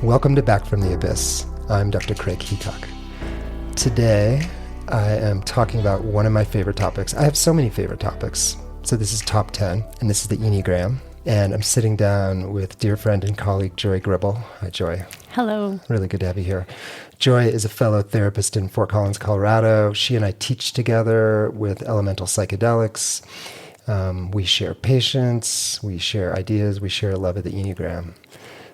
Welcome to Back from the Abyss. I'm Dr. Craig Heacock. Today, I am talking about one of my favorite topics. I have so many favorite topics. So this is top 10, and this is the Enneagram. And I'm sitting down with dear friend and colleague, Joy Gribble. Hi, Joy. Hello. Really good to have you here. Joy is a fellow therapist in Fort Collins, Colorado. She and I teach together with Elemental Psychedelics. We share patients, we share ideas, we share a love of the Enneagram.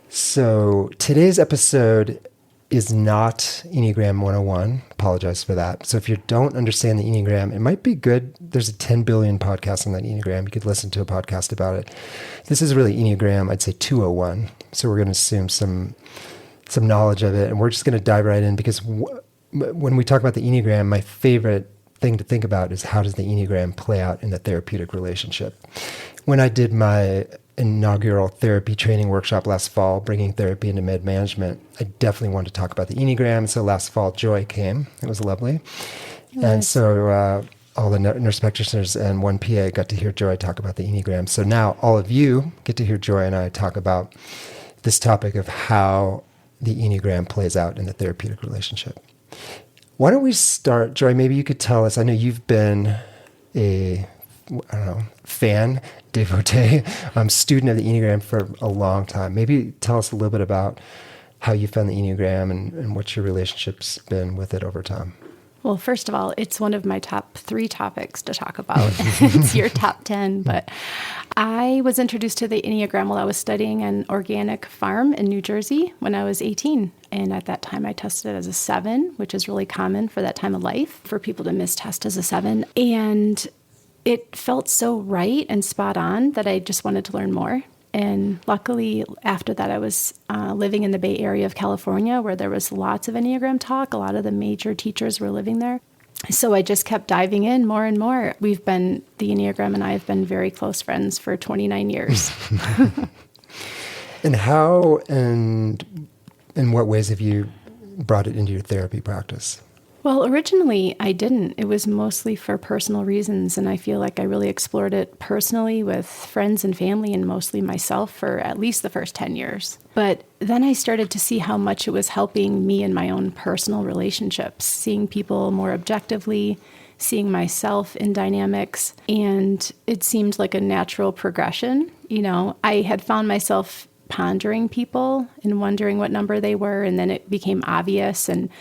So today's episode is not Enneagram 101. Apologize for that. So if you don't understand the Enneagram, it might be good. There's a 10 billion podcast on that Enneagram. You could listen to a podcast about it. This is really Enneagram, I'd say 201. So we're going to assume some knowledge of it, and we're just going to dive right in because when we talk about the Enneagram, my favorite thing to think about is how does the Enneagram play out in the therapeutic relationship. When I did my inaugural therapy training workshop last fall, bringing therapy into med management, I definitely wanted to talk about the Enneagram. So last fall, Joy came. It was lovely. Nice. And so all the nurse practitioners and one PA got to hear Joy talk about the Enneagram. So now all of you get to hear Joy and I talk about this topic of how the Enneagram plays out in the therapeutic relationship. Why don't we start, Joy, maybe you could tell us, I know you've been a fan, devotee, student of the Enneagram for a long time. Maybe tell us a little bit about how you found the Enneagram and what your relationship's been with it over time. Well, first of all, it's one of my top 3 topics to talk about. It's your top 10, but I was introduced to the Enneagram while I was studying an organic farm in New Jersey when I was 18. And at that time, I tested as a 7, which is really common for that time of life, for people to mistest as a 7. And it felt so right and spot on that I just wanted to learn more. And luckily, after that, I was living in the Bay Area of California, where there was lots of Enneagram talk. A lot of the major teachers were living there. So I just kept diving in more and more. The Enneagram and I have been very close friends for 29 years. And how and in what ways have you brought it into your therapy practice? Well, originally I didn't. It was mostly for personal reasons, and I feel like I really explored it personally with friends and family and mostly myself for at least the first 10 years. But then I started to see how much it was helping me in my own personal relationships, seeing people more objectively, seeing myself in dynamics, and it seemed like a natural progression. You know, I had found myself pondering people and wondering what number they were, and then it became obvious, and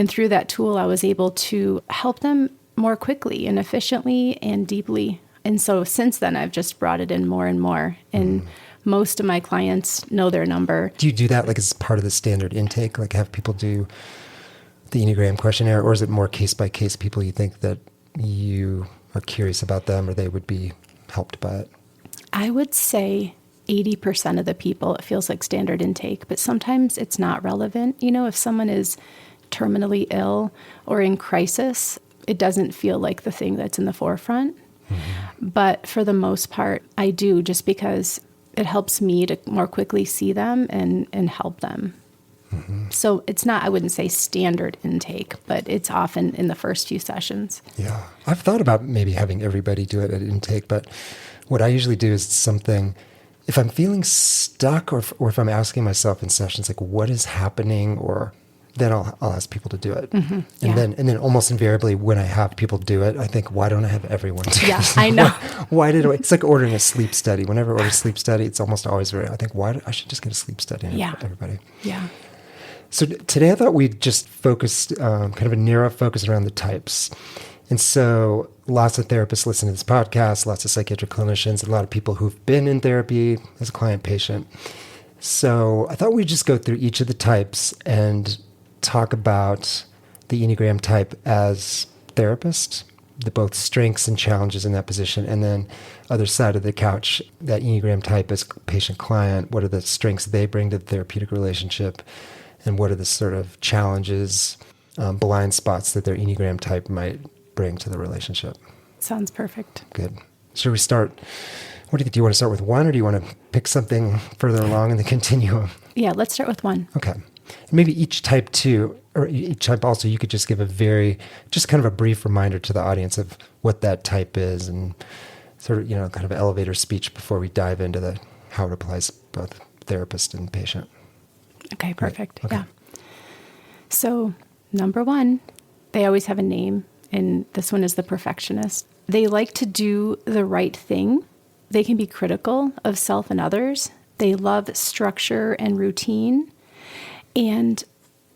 through that tool, I was able to help them more quickly and efficiently and deeply. And so since then, I've just brought it in more and more. And most of my clients know their number. Do you do that like as part of the standard intake? Like have people do the Enneagram questionnaire? Or is it more case-by-case people you think that you are curious about them or they would be helped by it? I would say 80% of the people, it feels like standard intake. But sometimes it's not relevant. You know, if someone is terminally ill or in crisis, it doesn't feel like the thing that's in the forefront. Mm-hmm. But for the most part, I do, just because it helps me to more quickly see them and help them. Mm-hmm. So it's not, I wouldn't say standard intake, but it's often in the first few sessions. Yeah. I've thought about maybe having everybody do it at intake, but what I usually do is something, if I'm feeling stuck or if I'm asking myself in sessions, like what is happening, or then I'll ask people to do it. Mm-hmm. And then almost invariably when I have people do it, I think, why don't I have everyone do it? Yeah, I know. Why did I? It's like ordering a sleep study. Whenever I order a sleep study, it's almost always I think, I should just get a sleep study for everybody. Yeah. So today I thought we'd just focus, kind of a narrow focus around the types. And so lots of therapists listen to this podcast, lots of psychiatric clinicians, a lot of people who've been in therapy as a client-patient. So I thought we'd just go through each of the types and talk about the Enneagram type as therapist, both strengths and challenges in that position, and then other side of the couch, that Enneagram type as patient-client, what are the strengths they bring to the therapeutic relationship, and what are the sort of challenges, blind spots that their Enneagram type might bring to the relationship. Sounds perfect. Good. Should we start? What do you think? Do you want to start with 1, or do you want to pick something further along in the continuum? Yeah, let's start with 1. Okay. Maybe each type too, or each type also, you could just give just kind of a brief reminder to the audience of what that type is and sort of, kind of elevator speech before we dive into how it applies both therapist and patient. Okay, perfect. Okay. Yeah. So, number one, they always have a name, and this one is the perfectionist. They like to do the right thing. They can be critical of self and others. They love structure and routine. And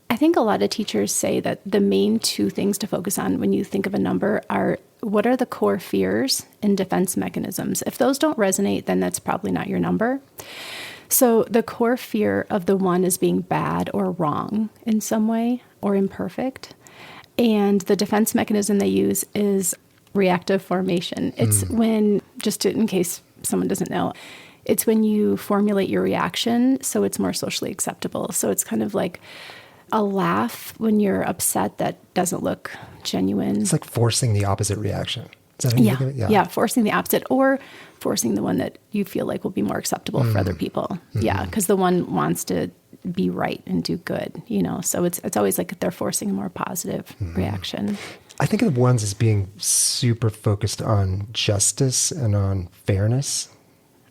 I think a lot of teachers say that the main two things to focus on when you think of a number are what are the core fears and defense mechanisms. If those don't resonate, then that's probably not your number. So the core fear of the one is being bad or wrong in some way or imperfect. And the defense mechanism they use is reactive formation. It's when, in case someone doesn't know, it's when you formulate your reaction so it's more socially acceptable. So it's kind of like a laugh when you're upset that doesn't look genuine. It's like forcing the opposite reaction. Is that how you think of it? Yeah, forcing the opposite or forcing the one that you feel like will be more acceptable for other people. Yeah, because the one wants to be right and do good, So it's always like they're forcing a more positive reaction. I think of the ones as being super focused on justice and on fairness.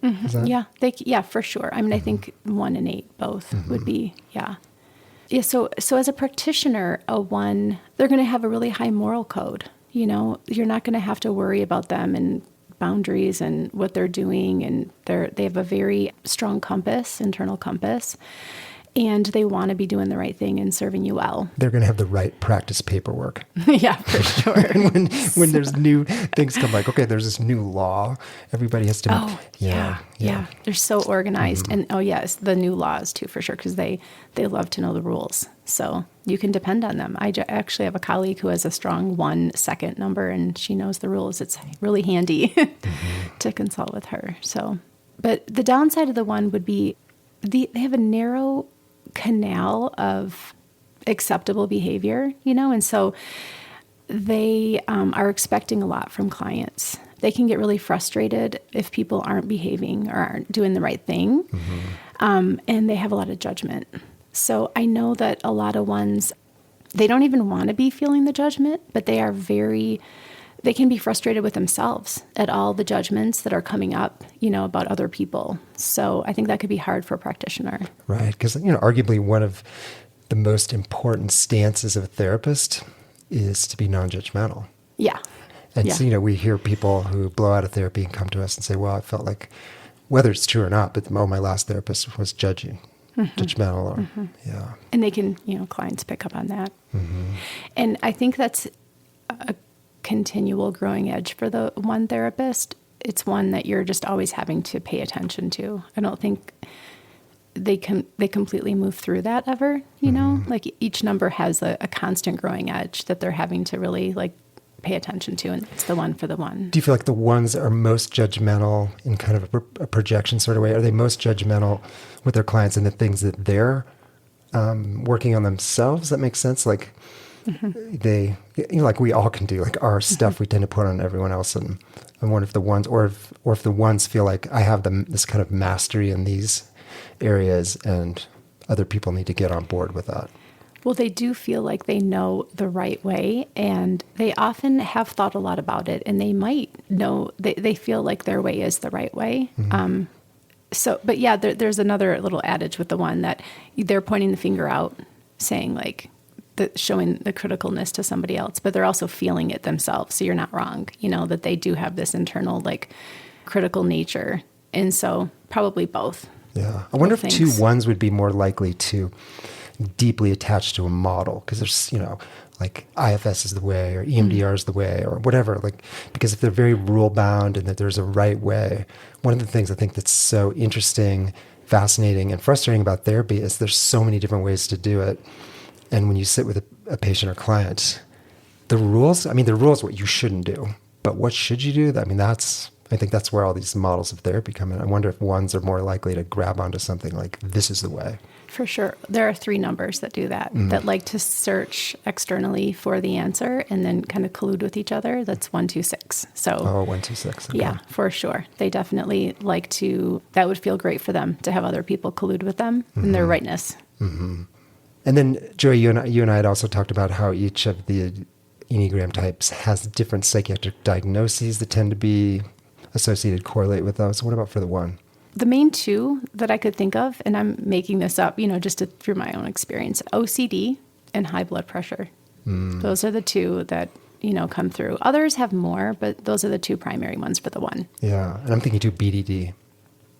Is that? Yeah, for sure. I mean, I think 1 and 8 both would be, yeah. Yeah, so as a practitioner, a 1, they're going to have a really high moral code. You're not going to have to worry about them and boundaries and what they're doing. And they have a very strong compass, internal compass. And they want to be doing the right thing and serving you well. They're going to have the right practice paperwork. Yeah, for sure. And when there's new things come, like, okay, there's this new law, everybody has to. Oh, yeah. They're so organized. And yes, the new laws too, for sure, because they love to know the rules. So you can depend on them. I actually have a colleague who has a strong 1 second number, and she knows the rules. It's really handy to consult with her. So, but the downside of the 1 would be they have a narrow canal of acceptable behavior, and so they are expecting a lot from clients. They can get really frustrated if people aren't behaving or aren't doing the right thing, and they have a lot of judgment. So I know that a lot of ones, they don't even want to be feeling the judgment, but they can be frustrated with themselves at all the judgments that are coming up, about other people. So I think that could be hard for a practitioner. Right. Because, arguably one of the most important stances of a therapist is to be non-judgmental. Yeah. And so, we hear people who blow out of therapy and come to us and say, well, I felt like, whether it's true or not, but my last therapist was judgmental. And they can, clients pick up on that. And I think that's a continual growing edge for the 1 therapist. It's one that you're just always having to pay attention to. I don't think they completely move through that ever, like each number has a constant growing edge that they're having to really pay attention to, and it's the 1 for the 1. Do you feel like the 1s are most judgmental in kind of a projection sort of way? Are they most judgmental with their clients and the things that they're working on themselves? That makes sense? Like they, like we all can do, like our stuff we tend to put on everyone else. And I wonder if the 1s, or if the 1s feel like I have this kind of mastery in these areas and other people need to get on board with that. Well, they do feel like they know the right way, and they often have thought a lot about it, and they might know, they feel like their way is the right way. But yeah, there's another little adage with the 1 that they're pointing the finger out, saying showing the criticalness to somebody else, but they're also feeling it themselves. So you're not wrong, that they do have this internal critical nature. And so probably both. Yeah. I wonder if 2 1s would be more likely to deeply attached to a model, because there's, like IFS is the way, or EMDR is the way, or whatever, because if they're very rule bound and that there's a right way, one of the things I think that's so interesting, fascinating, and frustrating about therapy is there's so many different ways to do it. And when you sit with a patient or client, the rules what you shouldn't do, but what should you do? I think that's where all these models of therapy come in. I wonder if 1s are more likely to grab onto something like, this is the way. For sure. There are 3 numbers that do that, that like to search externally for the answer and then kind of collude with each other. That's 1, 2, 6. So 1, 2, 6. Okay. Yeah, for sure. They definitely like to, that would feel great for them to have other people collude with them in their rightness. And then, Joy, you and I had also talked about how each of the Enneagram types has different psychiatric diagnoses that tend to be associated, correlate with those. What about for the 1? The main two that I could think of, and I'm making this up, through my own experience, OCD and high blood pressure. Those are the two that, come through. Others have more, but those are the two primary ones for the one. Yeah. And I'm thinking too, BDD,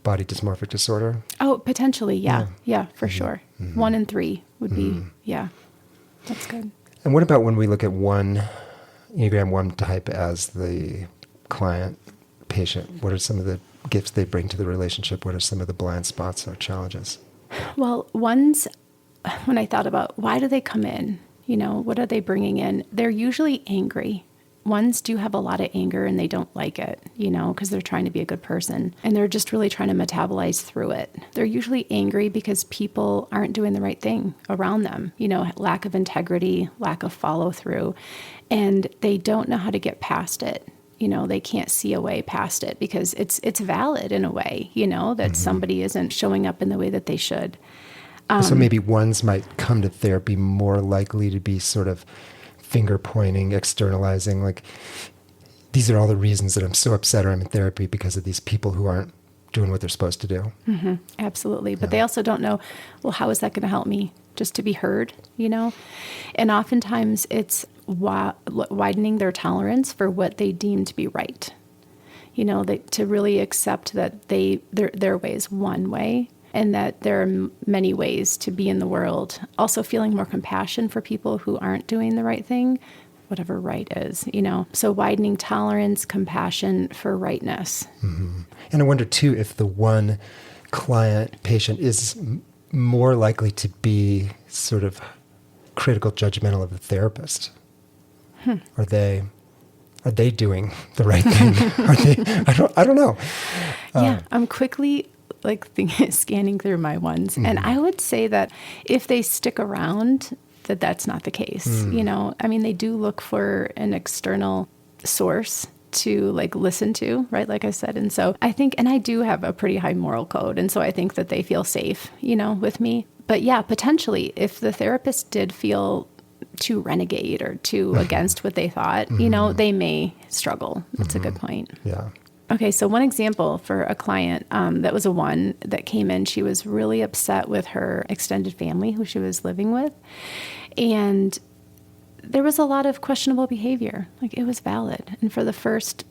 body dysmorphic disorder. Oh, potentially. Yeah. Yeah, for sure. 1 and 3 would be, yeah, that's good. And what about when we look at Enneagram 1 type as the client patient? What are some of the gifts they bring to the relationship? What are some of the blind spots or challenges? Well, ones, when I thought about why do they come in, what are they bringing in? They're usually angry. Ones do have a lot of anger and they don't like it, because they're trying to be a good person and they're just really trying to metabolize through it. They're usually angry because people aren't doing the right thing around them, lack of integrity, lack of follow through, and they don't know how to get past it. They can't see a way past it because it's valid in a way, that somebody isn't showing up in the way that they should. So maybe ones might come to therapy more likely to be sort of finger pointing, externalizing, like, these are all the reasons that I'm so upset or I'm in therapy because of these people who aren't doing what they're supposed to do. Mm-hmm. Absolutely. But they also don't know, well, how is that going to help me just to be heard, And oftentimes it's widening their tolerance for what they deem to be right. To really accept that their way is one way and that there are many ways to be in the world. Also feeling more compassion for people who aren't doing the right thing, whatever right is, So widening tolerance, compassion for rightness. Mm-hmm. And I wonder, too, if the one client patient is more likely to be sort of critical, judgmental of the therapist. Are they doing the right thing? I don't know. Yeah, I'm quickly scanning through my ones. And I would say that if they stick around, that's not the case. They do look for an external source to listen to, right? Like I said. And so I think, and I do have a pretty high moral code. And so I think that they feel safe, with me. But yeah, potentially if the therapist did feel too renegade or too against what they thought, they may struggle. That's a good point. Yeah. Okay, so one example for a client that was a one that came in, she was really upset with her extended family who she was living with. And there was a lot of questionable behavior. It was valid. And for the first,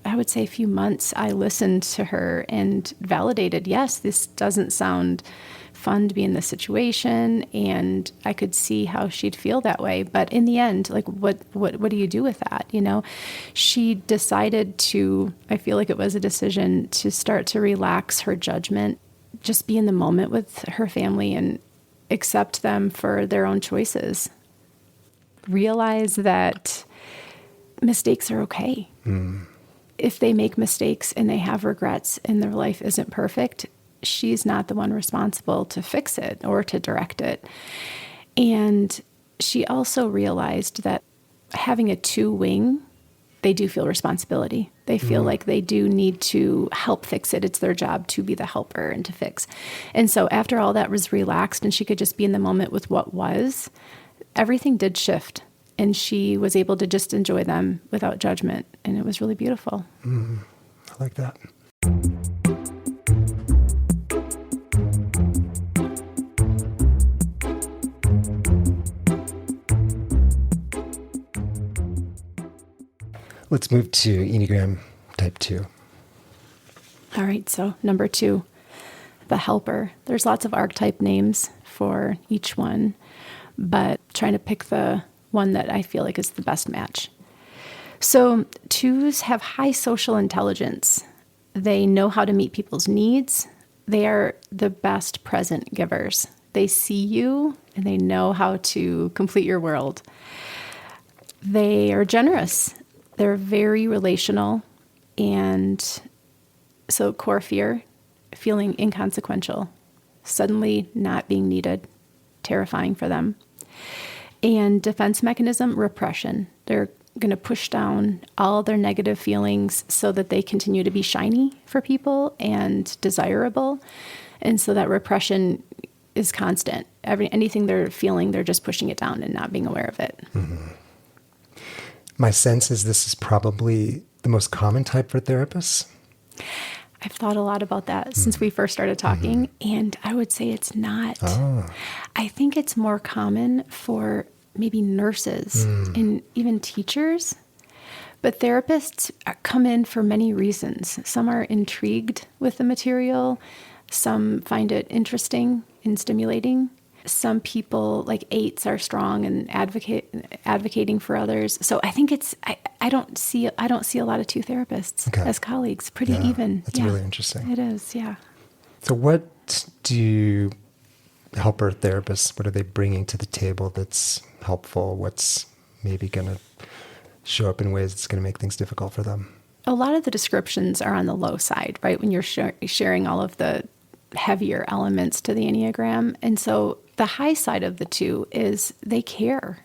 I would say, few months, I listened to her and validated, yes, this doesn't sound fun to be in this situation, and I could see how she'd feel that way. But in the end, what do you do with that? She decided to, I feel like it was a decision to start to relax her judgment, just be in the moment with her family and accept them for their own choices. Realize that mistakes are okay. If they make mistakes and they have regrets and their life isn't perfect, she's not the one responsible to fix it or to direct it. And she also realized that having a 2-wing, they do feel responsibility. They feel like they do need to help fix it. It's their job to be the helper and to fix. And so after all that was relaxed and she could just be in the moment with what was, everything did shift. And she was able to just enjoy them without judgment. And it was really beautiful. I like that. Let's move to Enneagram type 2. All right, so number 2, the helper. There's lots of archetype names for each one, but trying to pick the one that I feel like is the best match. So 2s have high social intelligence. They know how to meet people's needs. They are the best present givers. They see you and they know how to complete your world. They are generous. They're very relational, and so core fear, feeling inconsequential, suddenly not being needed, terrifying for them. And defense mechanism, repression. They're going to push down all their negative feelings so that they continue to be shiny for people and desirable. And so that repression is constant. Anything they're feeling, they're just pushing it down and not being aware of it. My sense is this is probably the most common type for therapists. I've thought a lot about that since we first started talking, and I would say it's not. I think it's more common for maybe nurses and even teachers, but therapists come in for many reasons. Some are intrigued with the material. Some find it interesting and stimulating. Some people, like 8s, are strong and advocating for others. So I think I don't see a lot of 2 therapists as colleagues. Pretty even. That's really interesting. It is, yeah. So what do helper therapists, what are they bringing to the table that's helpful? What's maybe going to show up in ways that's going to make things difficult for them? A lot of the descriptions are on the low side, right? When you're sharing all of the heavier elements to the Enneagram. And so the high side of the 2 is they care.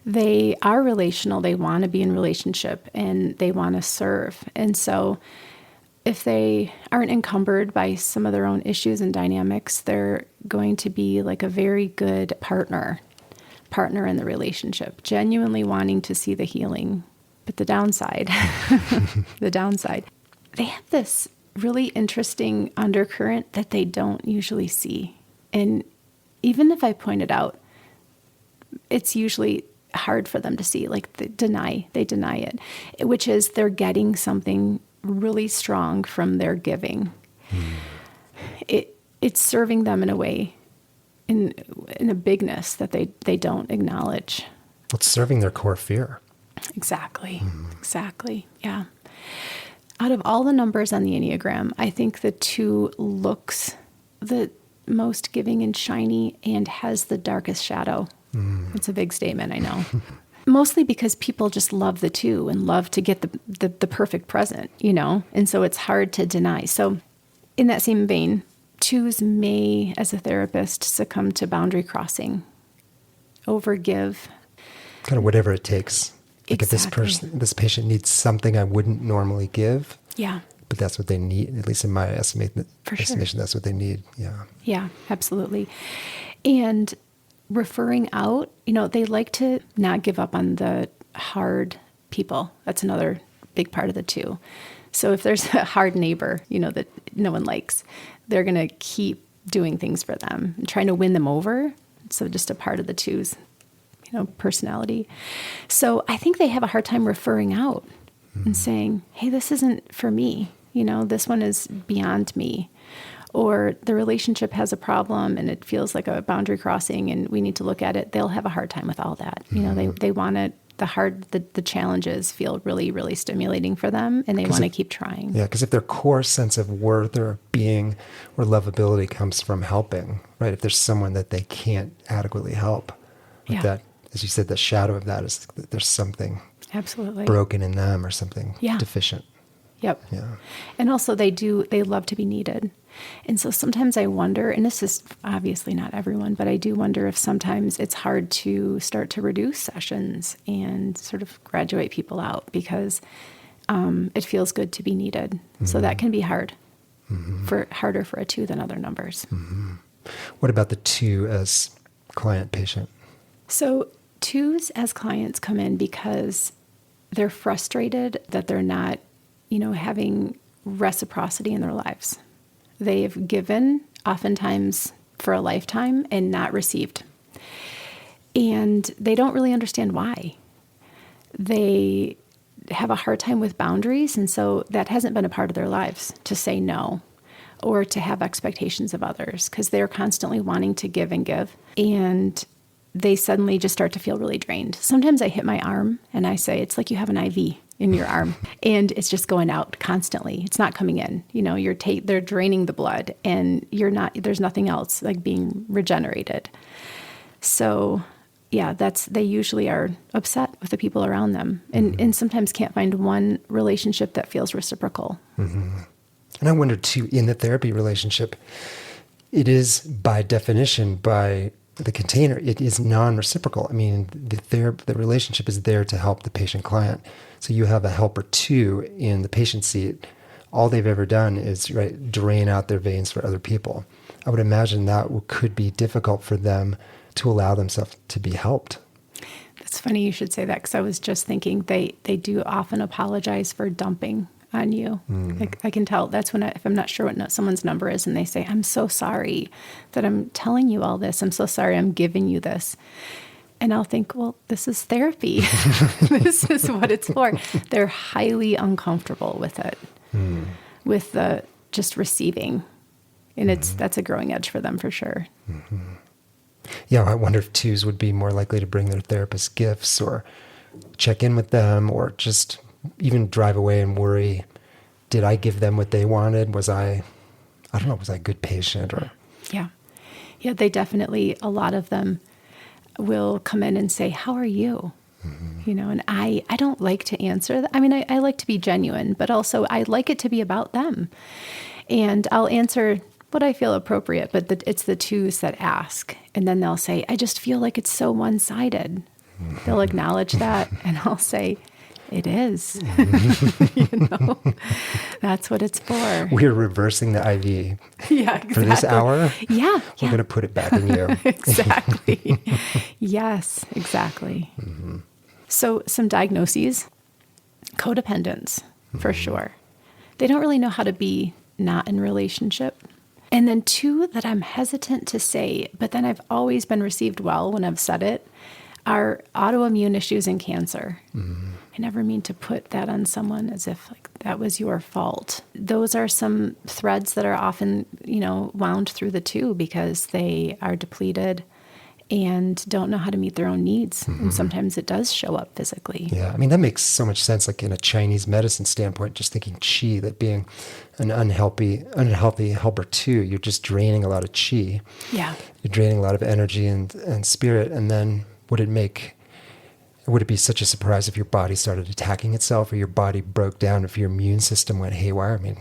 They are relational. They want to be in relationship and they want to serve. And so if they aren't encumbered by some of their own issues and dynamics, they're going to be like a very good partner in the relationship, genuinely wanting to see the healing. But the downside, they have this really interesting undercurrent that they don't usually see. And even if I point it out, it's usually hard for them to see, like they deny it, which is they're getting something really strong from their giving. It's serving them in a way, in a bigness that they don't acknowledge. It's serving their core fear. Exactly. Yeah. Out of all the numbers on the Enneagram, I think the 2 looks the most giving and shiny and has the darkest shadow. It's a big statement, I know. Mostly because people just love the 2 and love to get the perfect present, and so it's hard to deny. So in that same vein, 2s may, as a therapist, succumb to boundary crossing, overgive. Kind of whatever it takes. Like exactly. If this patient needs something I wouldn't normally give. Yeah. But that's what they need, at least in my estimation, sure. That's what they need. Yeah. Yeah, absolutely. And referring out, they like to not give up on the hard people. That's another big part of the 2. So if there's a hard neighbor, that no one likes, they're going to keep doing things for them and trying to win them over. So just a part of the 2's, personality. So I think they have a hard time referring out and saying, hey, this isn't for me. This one is beyond me. Or the relationship has a problem and it feels like a boundary crossing and we need to look at it. They'll have a hard time with all that. They want it. The challenges feel really, really stimulating for them, and they want to keep trying. Yeah, because if their core sense of worth or being or lovability comes from helping, right? If there's someone that they can't adequately help, that, as you said, the shadow of that is that there's something absolutely broken in them or something deficient. Yep. Yeah. And also they love to be needed. And so sometimes I wonder, and this is obviously not everyone, but I do wonder if sometimes it's hard to start to reduce sessions and sort of graduate people out because it feels good to be needed. So that can be hard, harder for a 2 than other numbers. What about the 2 as client-patient? So 2s as clients come in because they're frustrated that they're not, having reciprocity in their lives. They've given oftentimes for a lifetime and not received. And they don't really understand why. They have a hard time with boundaries, and so that hasn't been a part of their lives to say no or to have expectations of others because they're constantly wanting to give and give. And they suddenly just start to feel really drained. Sometimes I hit my arm and I say, it's like you have an IV in your arm and it's just going out constantly. It's not coming in. They're draining the blood and there's nothing else like being regenerated. So yeah, they usually are upset with the people around them and sometimes can't find one relationship that feels reciprocal. And I wonder too, in the therapy relationship, it is by definition, by the container, it is non-reciprocal. I mean, the relationship is there to help the patient-client. So you have a helper 2 in the patient seat. All they've ever done is drain out their veins for other people. I would imagine that could be difficult for them to allow themselves to be helped. It's funny you should say that because I was just thinking they do often apologize for dumping on you. Like I can tell. That's when if I'm not sure what someone's number is and they say, I'm so sorry that I'm telling you all this. I'm so sorry I'm giving you this. And I'll think, well, this is therapy. This is what it's for. They're highly uncomfortable with it, with the just receiving. And that's a growing edge for them for sure. Yeah, I wonder if twos would be more likely to bring their therapist gifts or check in with them or just even drive away and worry, did I give them what they wanted? Was I don't know, was I a good patient or? Yeah. Yeah, they definitely, a lot of them will come in and say, how are you? And I don't like to answer that. I mean, I like to be genuine, but also I like it to be about them. And I'll answer what I feel appropriate, but it's the twos that ask. And then they'll say, I just feel like it's so one-sided. They'll acknowledge that, and I'll say, it is. That's what it's for. We're reversing the IV. Yeah, exactly. For this hour. Yeah. We're going to put it back in you. Exactly. Yes, exactly. So some diagnoses, codependence, for sure. They don't really know how to be not in relationship. And then two that I'm hesitant to say, but then I've always been received well when I've said it, are autoimmune issues and cancer. I never mean to put that on someone as if like that was your fault. Those are some threads that are often, wound through the two because they are depleted and don't know how to meet their own needs. And sometimes it does show up physically. Yeah, I mean, that makes so much sense, like in a Chinese medicine standpoint, just thinking qi, that being an unhealthy helper too, you're just draining a lot of qi. Yeah. You're draining a lot of energy and spirit, and then would it be such a surprise if your body started attacking itself or your body broke down, if your immune system went haywire? I mean,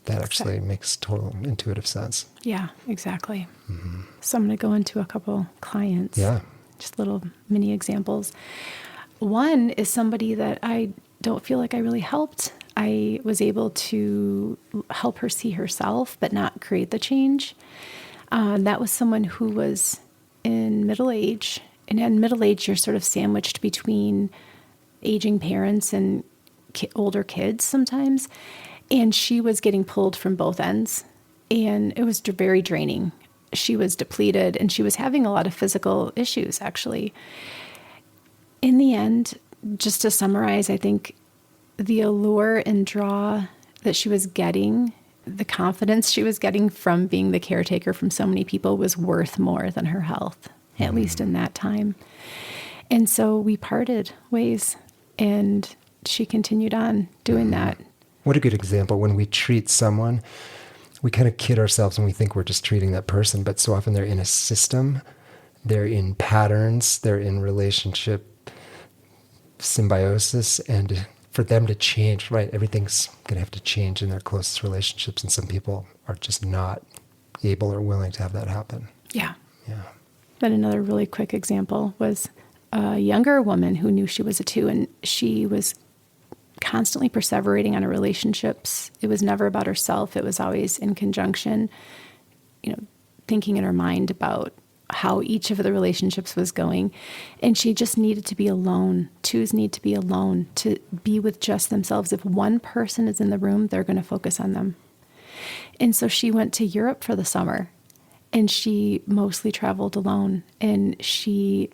that actually makes total intuitive sense. Yeah, exactly. So I'm going to go into a couple clients. Yeah. Just little mini examples. One is somebody that I don't feel like I really helped. I was able to help her see herself, but not create the change. That was someone who was in middle age. And in middle age, you're sort of sandwiched between aging parents and older kids sometimes. And she was getting pulled from both ends. And it was very draining. She was depleted and she was having a lot of physical issues, actually. In the end, just to summarize, I think the allure and draw that she was getting, the confidence she was getting from being the caretaker from so many people was worth more than her health, at least in that time. And so we parted ways and she continued on doing that. What a good example. When we treat someone, we kind of kid ourselves when we think we're just treating that person, but so often they're in a system, they're in patterns, they're in relationship symbiosis, and for them to change, right, everything's going to have to change in their closest relationships, and some people are just not able or willing to have that happen. Yeah. Yeah. Then another really quick example was a younger woman who knew she was a 2, and she was constantly perseverating on her relationships. It was never about herself. It was always in conjunction, thinking in her mind about how each of the relationships was going. And she just needed to be alone. 2s need to be alone, to be with just themselves. If one person is in the room, they're going to focus on them. And so she went to Europe for the summer, and she mostly traveled alone. And she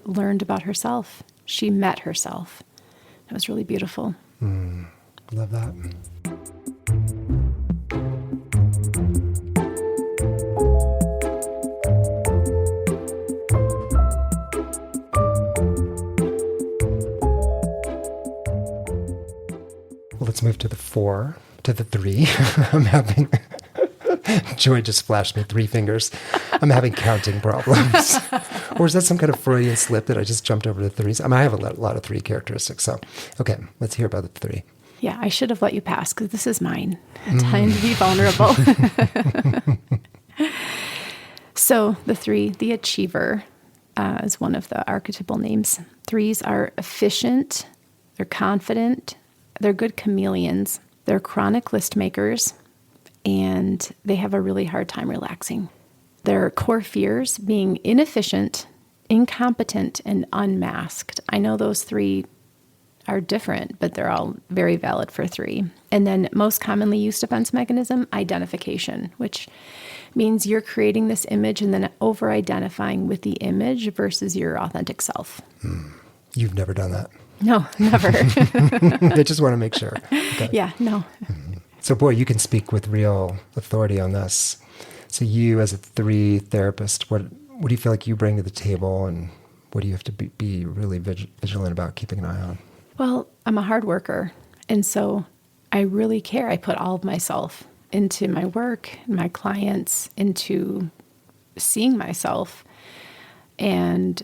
learned about herself. She met herself. It was really beautiful. Love that. Well, let's move to the 3. I'm having... Joy just flashed me 3 fingers. I'm having counting problems. Or is that some kind of Freudian slip that I just jumped over to 3s? I mean, I have a lot of 3 characteristics. So, okay, let's hear about the 3. Yeah, I should have let you pass because this is mine. Time to be vulnerable. So the 3, the achiever, is one of the archetypal names. 3s are efficient, they're confident, they're good chameleons, they're chronic list makers, and they have a really hard time relaxing. Their core fears being inefficient, incompetent, and unmasked. I know those 3 are different, but they're all very valid for 3. And then most commonly used defense mechanism, identification, which means you're creating this image and then over-identifying with the image versus your authentic self. You've never done that? No, never. I just want to make sure. Okay. Yeah, no. So, boy, you can speak with real authority on this. So you, as a 3 therapist, what do you feel like you bring to the table, and what do you have to be really vigilant about keeping an eye on? Well, I'm a hard worker, and so I really care. I put all of myself into my work, my clients, into seeing myself and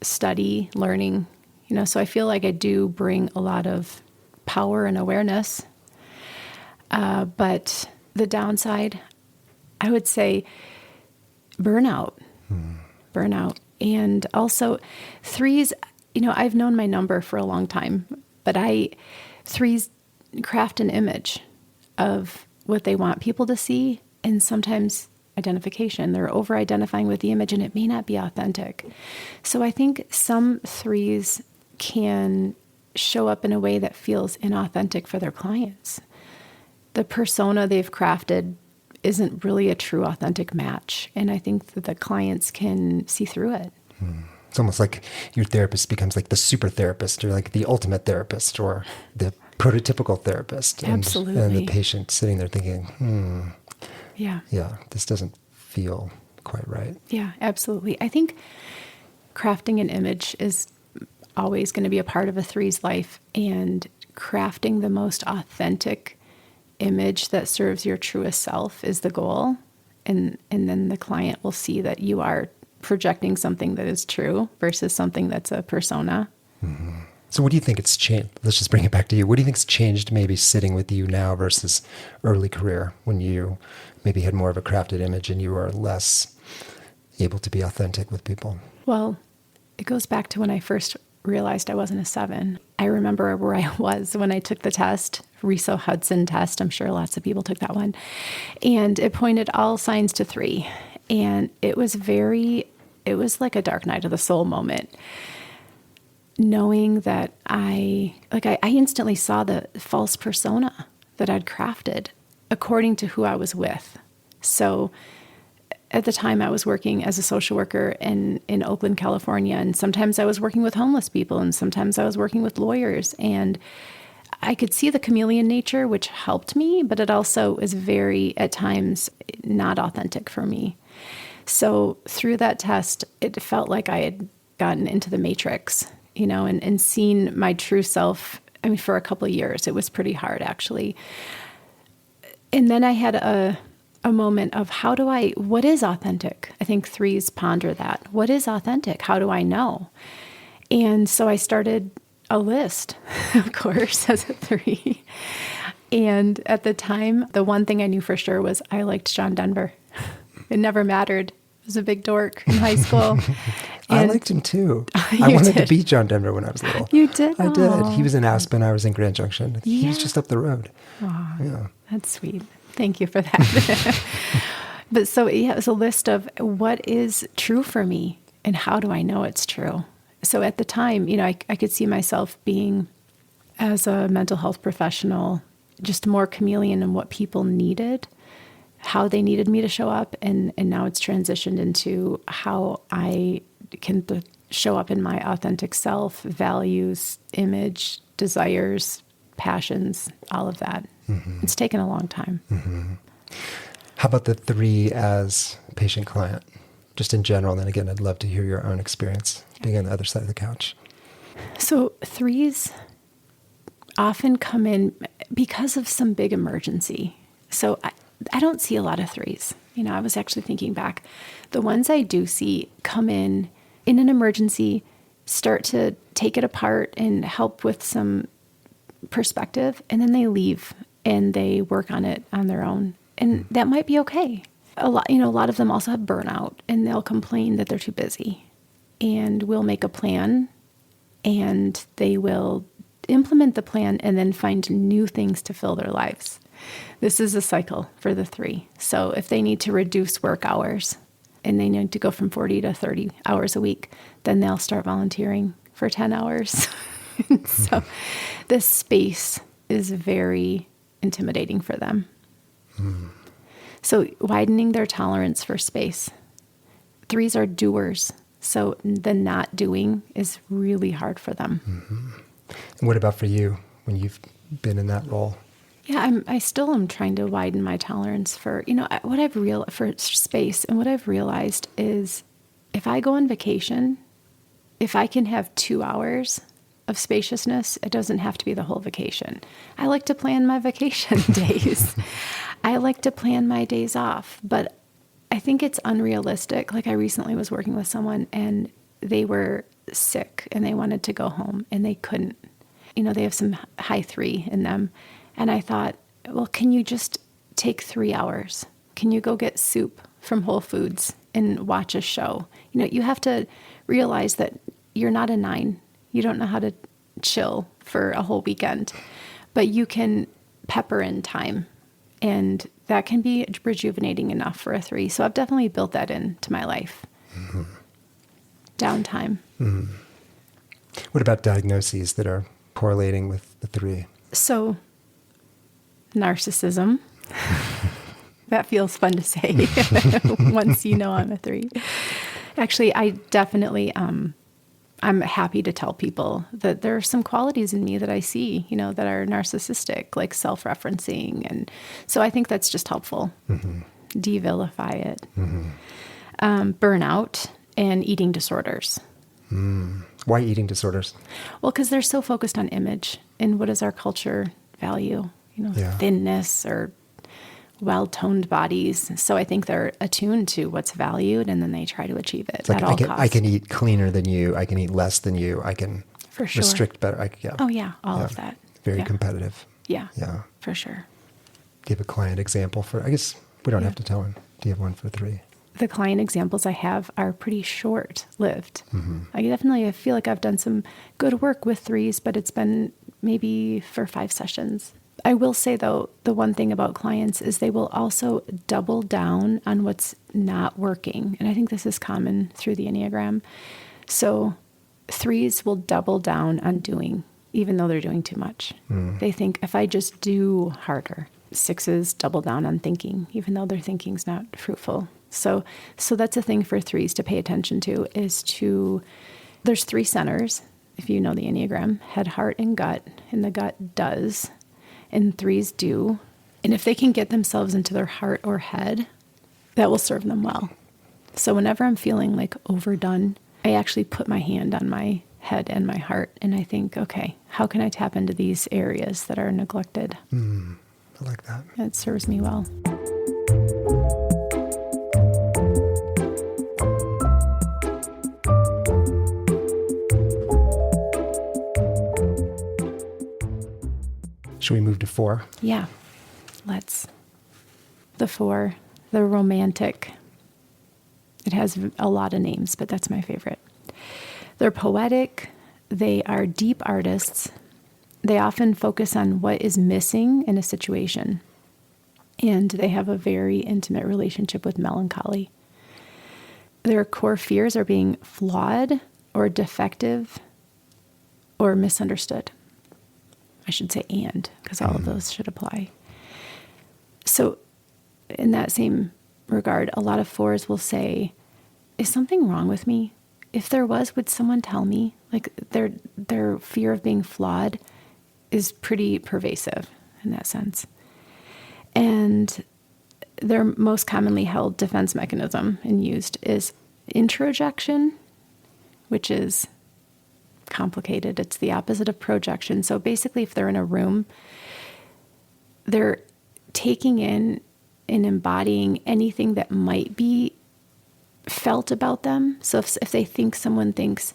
study, learning. So I feel like I do bring a lot of power and awareness. But the downside, I would say burnout. Burnout. And also 3s, I've known my number for a long time, but 3s craft an image of what they want people to see, and sometimes identification. They're over-identifying with the image, and it may not be authentic. So I think some 3s can show up in a way that feels inauthentic for their clients. The persona they've crafted isn't really a true authentic match, and I think that the clients can see through it. It's almost like your therapist becomes like the super therapist, or like the ultimate therapist, or the prototypical therapist. Absolutely. And the patient sitting there thinking, Yeah, this doesn't feel quite right. Yeah, absolutely. I think crafting an image is always going to be a part of a 3's life, and crafting the most authentic image that serves your truest self is the goal. And then the client will see that you are projecting something that is true versus something that's a persona. Mm-hmm. So what do you think it's changed? Let's just bring it back to you. What do you think's changed maybe sitting with you now versus early career, when you maybe had more of a crafted image and you were less able to be authentic with people? Well, it goes back to when I first realized I wasn't a 7. I remember where I was when I took the test, Riso Hudson test. I'm sure lots of people took that one. And it pointed all signs to 3. And it was like a dark night of the soul moment. Knowing that I instantly saw the false persona that I'd crafted according to who I was with. So at the time, I was working as a social worker in Oakland, California, and sometimes I was working with homeless people, and sometimes I was working with lawyers, and I could see the chameleon nature, which helped me, but it also is very, at times, not authentic for me. So through that test, it felt like I had gotten into the matrix, and seen my true self. I mean, for a couple of years, it was pretty hard, actually. And then I had a moment of what is authentic? I think 3s ponder that. What is authentic? How do I know? And so I started a list, of course, as a 3. And at the time, the one thing I knew for sure was I liked John Denver. It never mattered. I was a big dork in high school. I liked him too. I wanted to beat John Denver when I was little. You did? I did. He was in Aspen. I was in Grand Junction. Yeah. He was just up the road. Oh, yeah. That's sweet. Thank you for that. But so, it was a list of what is true for me and how do I know it's true? So at the time, I could see myself being, as a mental health professional, just more chameleon in what people needed, how they needed me to show up. And now it's transitioned into how I can show up in my authentic self, values, image, desires, passions, all of that. Mm-hmm. It's taken a long time. Mm-hmm. How about the 3 as patient-client? Just in general, and then again, I'd love to hear your own experience being on the other side of the couch. So 3s often come in because of some big emergency. So I don't see a lot of 3s. I was actually thinking back. The ones I do see come in an emergency, start to take it apart and help with some perspective, and then they leave and they work on it on their own. And that might be okay. A lot of them also have burnout, and they'll complain that they're too busy. And we'll make a plan, and they will implement the plan and then find new things to fill their lives. This is a cycle for the 3. So if they need to reduce work hours and they need to go from 40 to 30 hours a week, then they'll start volunteering for 10 hours So this space is very intimidating for them. So widening their tolerance for space. 3s are doers. So the not doing is really hard for them. And what about for you when you've been in that role? Yeah, I still am trying to widen my tolerance for, for space. And what I've realized is if I go on vacation, if I can have 2 hours of spaciousness, it doesn't have to be the whole vacation. I like to plan my vacation days. I like to plan my days off, but I think it's unrealistic. Like I recently was working with someone and they were sick and they wanted to go home and they couldn't. They have some high 3 in them. And I thought, well, can you just take 3 hours? Can you go get soup from Whole Foods and watch a show? You have to realize that you're not a 9. You don't know how to chill for a whole weekend, but you can pepper in time, and that can be rejuvenating enough for a 3. So I've definitely built that into my life. Downtime. What about diagnoses that are correlating with the 3? So narcissism. That feels fun to say once you know I'm a 3. Actually, I definitely, I'm happy to tell people that there are some qualities in me that I see, that are narcissistic, like self-referencing. And so I think that's just helpful. De-vilify it. Burnout and eating disorders. Why eating disorders? Well, because they're so focused on image and what does our culture value? Thinness or well-toned bodies. So I think they're attuned to what's valued, and then they try to achieve it at all costs. I can eat cleaner than you. I can eat less than you. I can for sure restrict better. Oh yeah, all of that. Very competitive. Yeah. Yeah. For sure. Do you have a client example for? I guess we don't have to tell him. Do you have one for 3? The client examples I have are pretty short-lived. I definitely feel like I've done some good work with 3s, but it's been maybe for 5 sessions. I will say, though, the one thing about clients is they will also double down on what's not working. And I think this is common through the Enneagram. So 3s will double down on doing, even though they're doing too much. They think, if I just do harder. 6s double down on thinking, even though their thinking's not fruitful. So that's a thing for 3s to pay attention to, there's 3 centers, if you know the Enneagram: head, heart, and gut. And the gut does. And 3s do. And if they can get themselves into their heart or head, that will serve them well. So whenever I'm feeling like overdone, I actually put my hand on my head and my heart. And I think, okay, how can I tap into these areas that are neglected? I like that. It serves me well. Should we move to 4? Yeah, let's. The 4, the romantic. It has a lot of names, but that's my favorite. They're poetic. They are deep artists. They often focus on what is missing in a situation. And they have a very intimate relationship with melancholy. Their core fears are being flawed or defective or misunderstood. I should say because all of those should apply. So in that same regard, a lot of 4s will say, is something wrong with me? If there was, would someone tell me? Like their fear of being flawed is pretty pervasive in that sense. And their most commonly held defense mechanism and used is introjection, which is complicated. It's the opposite of projection. So basically, if they're in a room, they're taking in and embodying anything that might be felt about them. So if they think someone thinks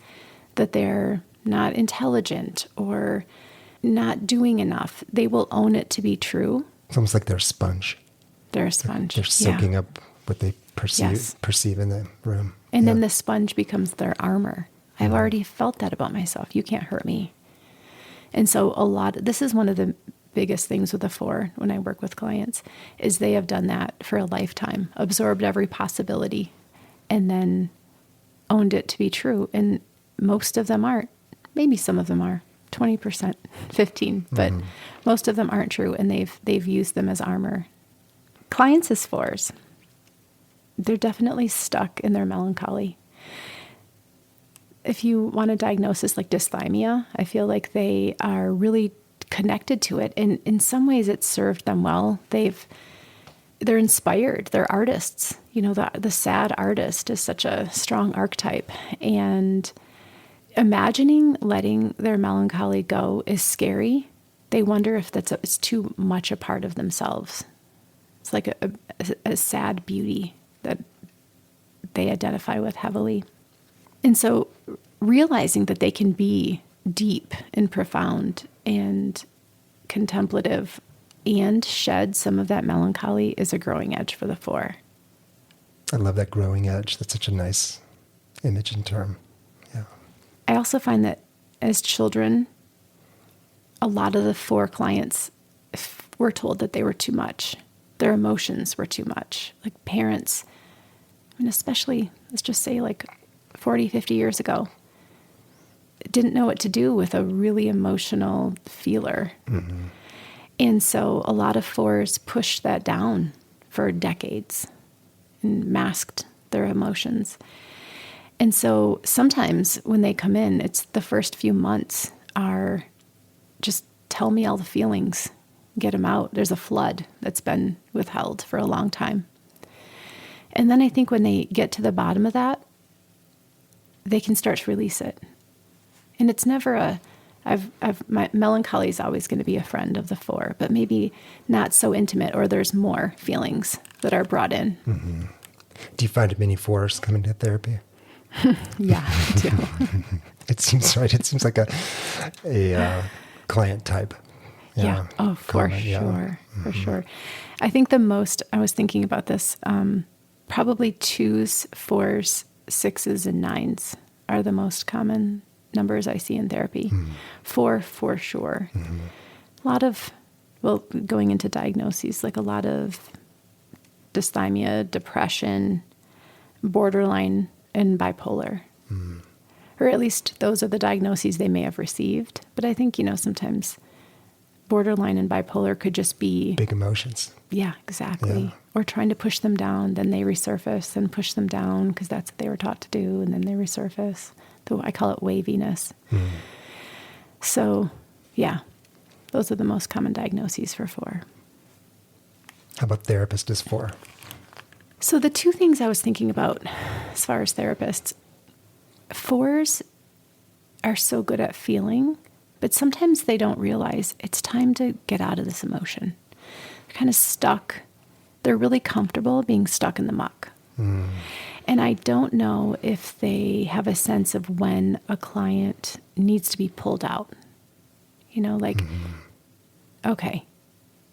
that they're not intelligent or not doing enough, they will own it to be true. It's almost like they're a sponge. They're a sponge. They're soaking up what they perceive in the room. And then the sponge becomes their armor. I've already felt that about myself. You can't hurt me. And so this is one of the biggest things with the 4 when I work with clients, is they have done that for a lifetime, absorbed every possibility, and then owned it to be true. And most of them aren't. Maybe some of them are. 20%, 15, but most of them aren't true, and they've used them as armor. Clients as 4s, they're definitely stuck in their melancholy. If you want a diagnosis like dysthymia, I feel like they are really connected to it, and in some ways it's served them well. They're inspired. They're artists. The sad artist is such a strong archetype, and imagining letting their melancholy go is scary. They wonder if it's too much a part of themselves. It's like a sad beauty that they identify with heavily. And so realizing that they can be deep and profound and contemplative and shed some of that melancholy is a growing edge for the 4. I love that growing edge. That's such a nice image and term. Yeah. I also find that as children, a lot of the 4 clients were told that they were too much. Their emotions were too much. Like parents, especially, let's just say 40, 50 years ago, didn't know what to do with a really emotional feeler. Mm-hmm. And so a lot of 4s pushed that down for decades and masked their emotions. And so sometimes when they come in, it's the first few months are just tell me all the feelings, get them out. There's a flood that's been withheld for a long time. And then I think when they get to the bottom of that, they can start to release it. And it's never my melancholy is always going to be a friend of the 4, but maybe not so intimate, or there's more feelings that are brought in. Mm-hmm. Do you find many 4s coming to therapy? Yeah, I do. It seems right. It seems like a client type. Yeah. Oh, for sure. Yeah. For sure. I think the most, I was thinking about this, probably 2s, 4s, 6s, and 9s are the most common numbers I see in therapy. 4 for sure. Mm-hmm. A lot of, going into diagnoses, like a lot of dysthymia, depression, borderline, and bipolar. Mm. Or at least those are the diagnoses they may have received. But I think, sometimes borderline and bipolar could just be big emotions. Yeah, exactly. Yeah. Or trying to push them down, then they resurface and push them down because that's what they were taught to do, and then they resurface. I call it waviness. Mm. So, yeah, those are the most common diagnoses for 4. How about therapist as 4? So the 2 things I was thinking about as far as therapists, 4s are so good at feeling, but sometimes they don't realize it's time to get out of this emotion. They're kind of stuck. They're really comfortable being stuck in the muck. Mm. And I don't know if they have a sense of when a client needs to be pulled out. Okay,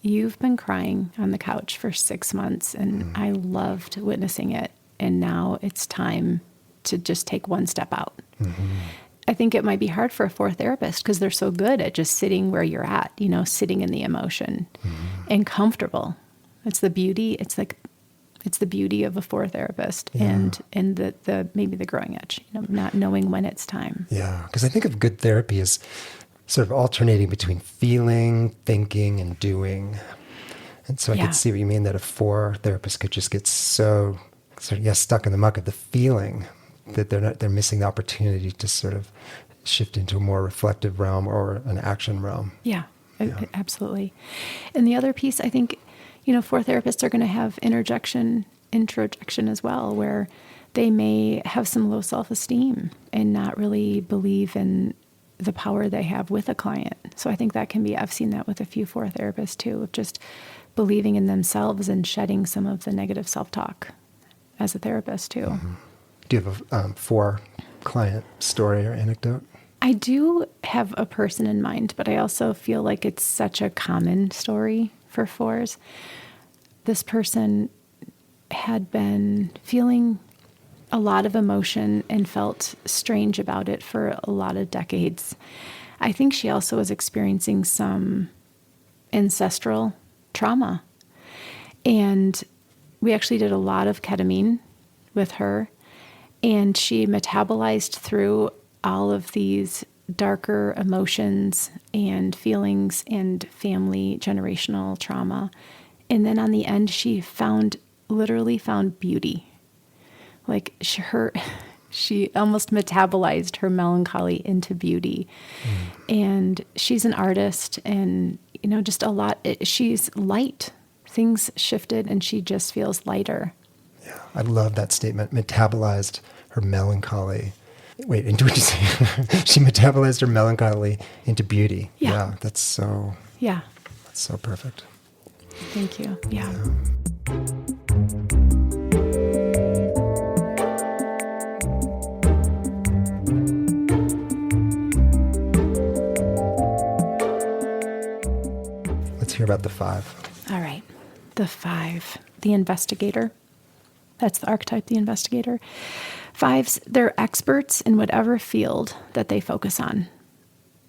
you've been crying on the couch for 6 months, and I loved witnessing it, and now it's time to just take one step out. Mm-hmm. I think it might be hard for a 4 therapist because they're so good at just sitting where you're at, sitting in the emotion and comfortable. It's the beauty. It's the beauty of a 4 therapist, yeah. and the maybe the growing edge, not knowing when it's time. Yeah, because I think of good therapy as sort of alternating between feeling, thinking, and doing. And so I could see what you mean, that a 4 therapist could just get so stuck in the muck of the feeling that they're missing the opportunity to sort of shift into a more reflective realm or an action realm. Yeah. Absolutely. And the other piece, I think, 4 therapists are going to have introjection as well, where they may have some low self-esteem and not really believe in the power they have with a client. So I think that can be, I've seen that with a few 4 therapists too, of just believing in themselves and shedding some of the negative self-talk as a therapist too. Mm-hmm. Do you have a 4 client story or anecdote? I do have a person in mind, but I also feel like it's such a common story for 4s. This person had been feeling a lot of emotion and felt strange about it for a lot of decades. I think she also was experiencing some ancestral trauma. And we actually did a lot of ketamine with her, and she metabolized through all of these darker emotions and feelings and family generational trauma. And then on the end, she literally found beauty. Like she almost metabolized her melancholy into beauty. And she's an artist and, just a lot. She's light. Things shifted and she just feels lighter. Yeah, I love that statement. Metabolized her melancholy. Wait, into what you say? She metabolized her melancholy into beauty. Yeah. That's so perfect. Thank you. Yeah. Let's hear about the 5. All right. The 5, the investigator. That's the archetype, the investigator. 5s, they're experts in whatever field that they focus on.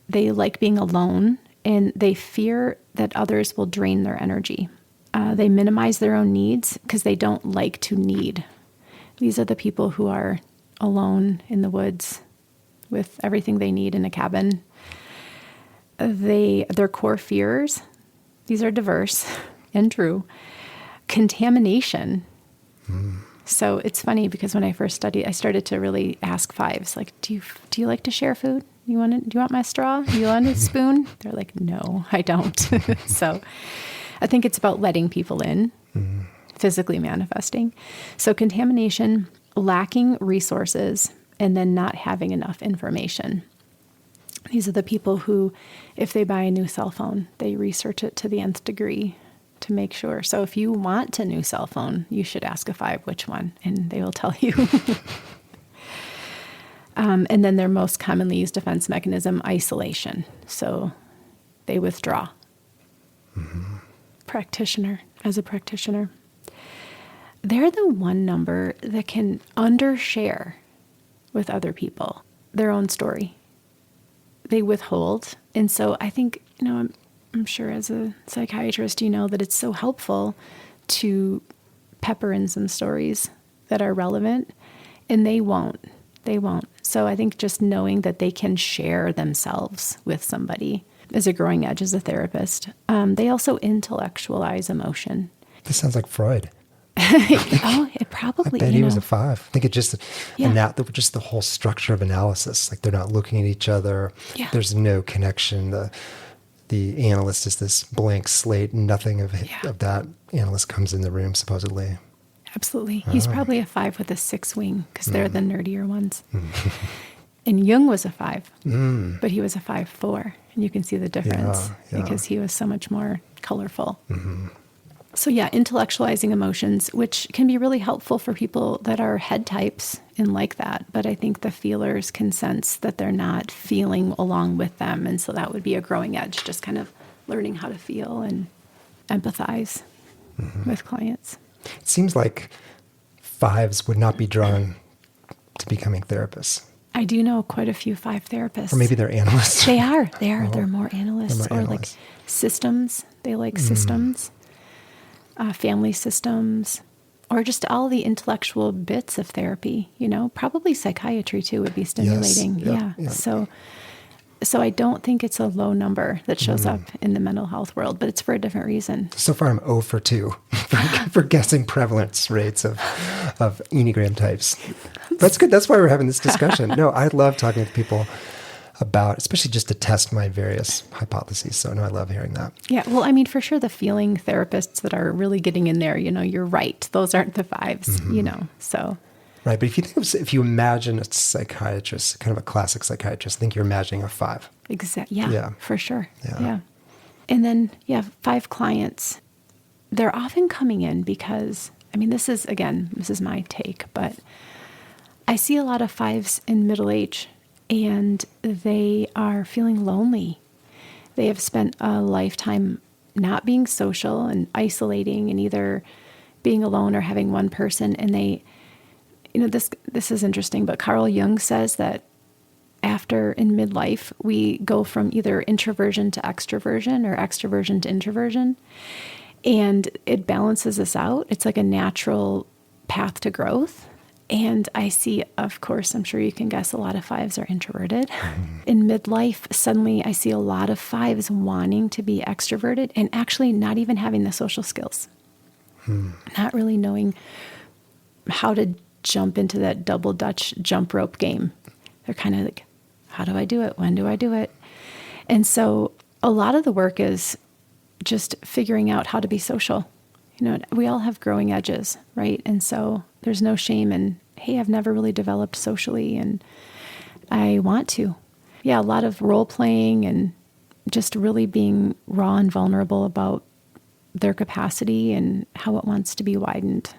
They like being alone, and they fear that others will drain their energy. They minimize their own needs because they don't like to need. These are the people who are alone in the woods with everything they need in a cabin. Their core fears, these are diverse and true. Contamination. So it's funny because when I first studied, I started to really ask 5s, like, do you like to share food? Do you want my straw? Do you want a spoon? They're like, no, I don't. So I think it's about letting people in, physically manifesting. So contamination, lacking resources, and then not having enough information. These are the people who, if they buy a new cell phone, they research it to the nth degree to make sure. So if you want a new cell phone, you should ask a 5 which one, and they will tell you. And then their most commonly used defense mechanism, isolation. So they withdraw. As a practitioner. They're the one number that can undershare with other people their own story. They withhold. And so I think, I'm sure as a psychiatrist, you know that it's so helpful to pepper in some stories that are relevant, and they won't. So I think just knowing that they can share themselves with somebody is a growing edge as a therapist. They also intellectualize emotion. This sounds like Freud. It probably. I bet he was a 5. I think it just just the whole structure of analysis. Like they're not looking at each other. Yeah. There's no connection. The analyst is this blank slate. Nothing of that analyst comes in the room supposedly. Absolutely. He's probably a 5 with a 6 wing because they're the nerdier ones. And Jung was a 5, but he was a 5-4. And you can see the difference because he was so much more colorful. So intellectualizing emotions, which can be really helpful for people that are head types and like that. But I think the feelers can sense that they're not feeling along with them. And so that would be a growing edge, just kind of learning how to feel and empathize with clients. It seems like 5s would not be drawn to becoming therapists. I do know quite a few 5 therapists. Or maybe they're analysts. They are. They're more analysts like systems. They like systems. Family systems, or just all the intellectual bits of therapy, probably psychiatry too would be stimulating. Yes. Yeah. So I don't think it's a low number that shows up in the mental health world, but it's for a different reason. So far I'm 0 for 2 for guessing prevalence rates of Enneagram types. That's good. That's why we're having this discussion. No, I love talking to people about, especially just to test my various hypotheses. So no, I love hearing that. Yeah. Well, I mean, for sure, the feeling therapists that are really getting in there, you're right. Those aren't the 5s, so. Right. But if you imagine a psychiatrist, kind of a classic psychiatrist, I think you're imagining a 5. Exactly. Yeah, for sure. Yeah. And then, 5 clients, they're often coming in because, this is my take, but I see a lot of 5s in middle age. And they are feeling lonely. They have spent a lifetime not being social and isolating and either being alone or having one person. And they, this is interesting, but Carl Jung says that in midlife, we go from either introversion to extroversion or extroversion to introversion. And it balances us out. It's like a natural path to growth. And I see, of course, I'm sure you can guess, a lot of fives are introverted. In midlife, suddenly I see a lot of fives wanting to be extroverted and actually not even having the social skills. Not really knowing how to jump into that double Dutch jump rope game. They're kind of like, how do I do it? When do I do it? And so a lot of the work is just figuring out how to be social. You know, we all have growing edges, right? And so there's no shame in, hey, I've never really developed socially and I want to. Yeah, a lot of role playing and just really being raw and vulnerable about their capacity and how it wants to be widened.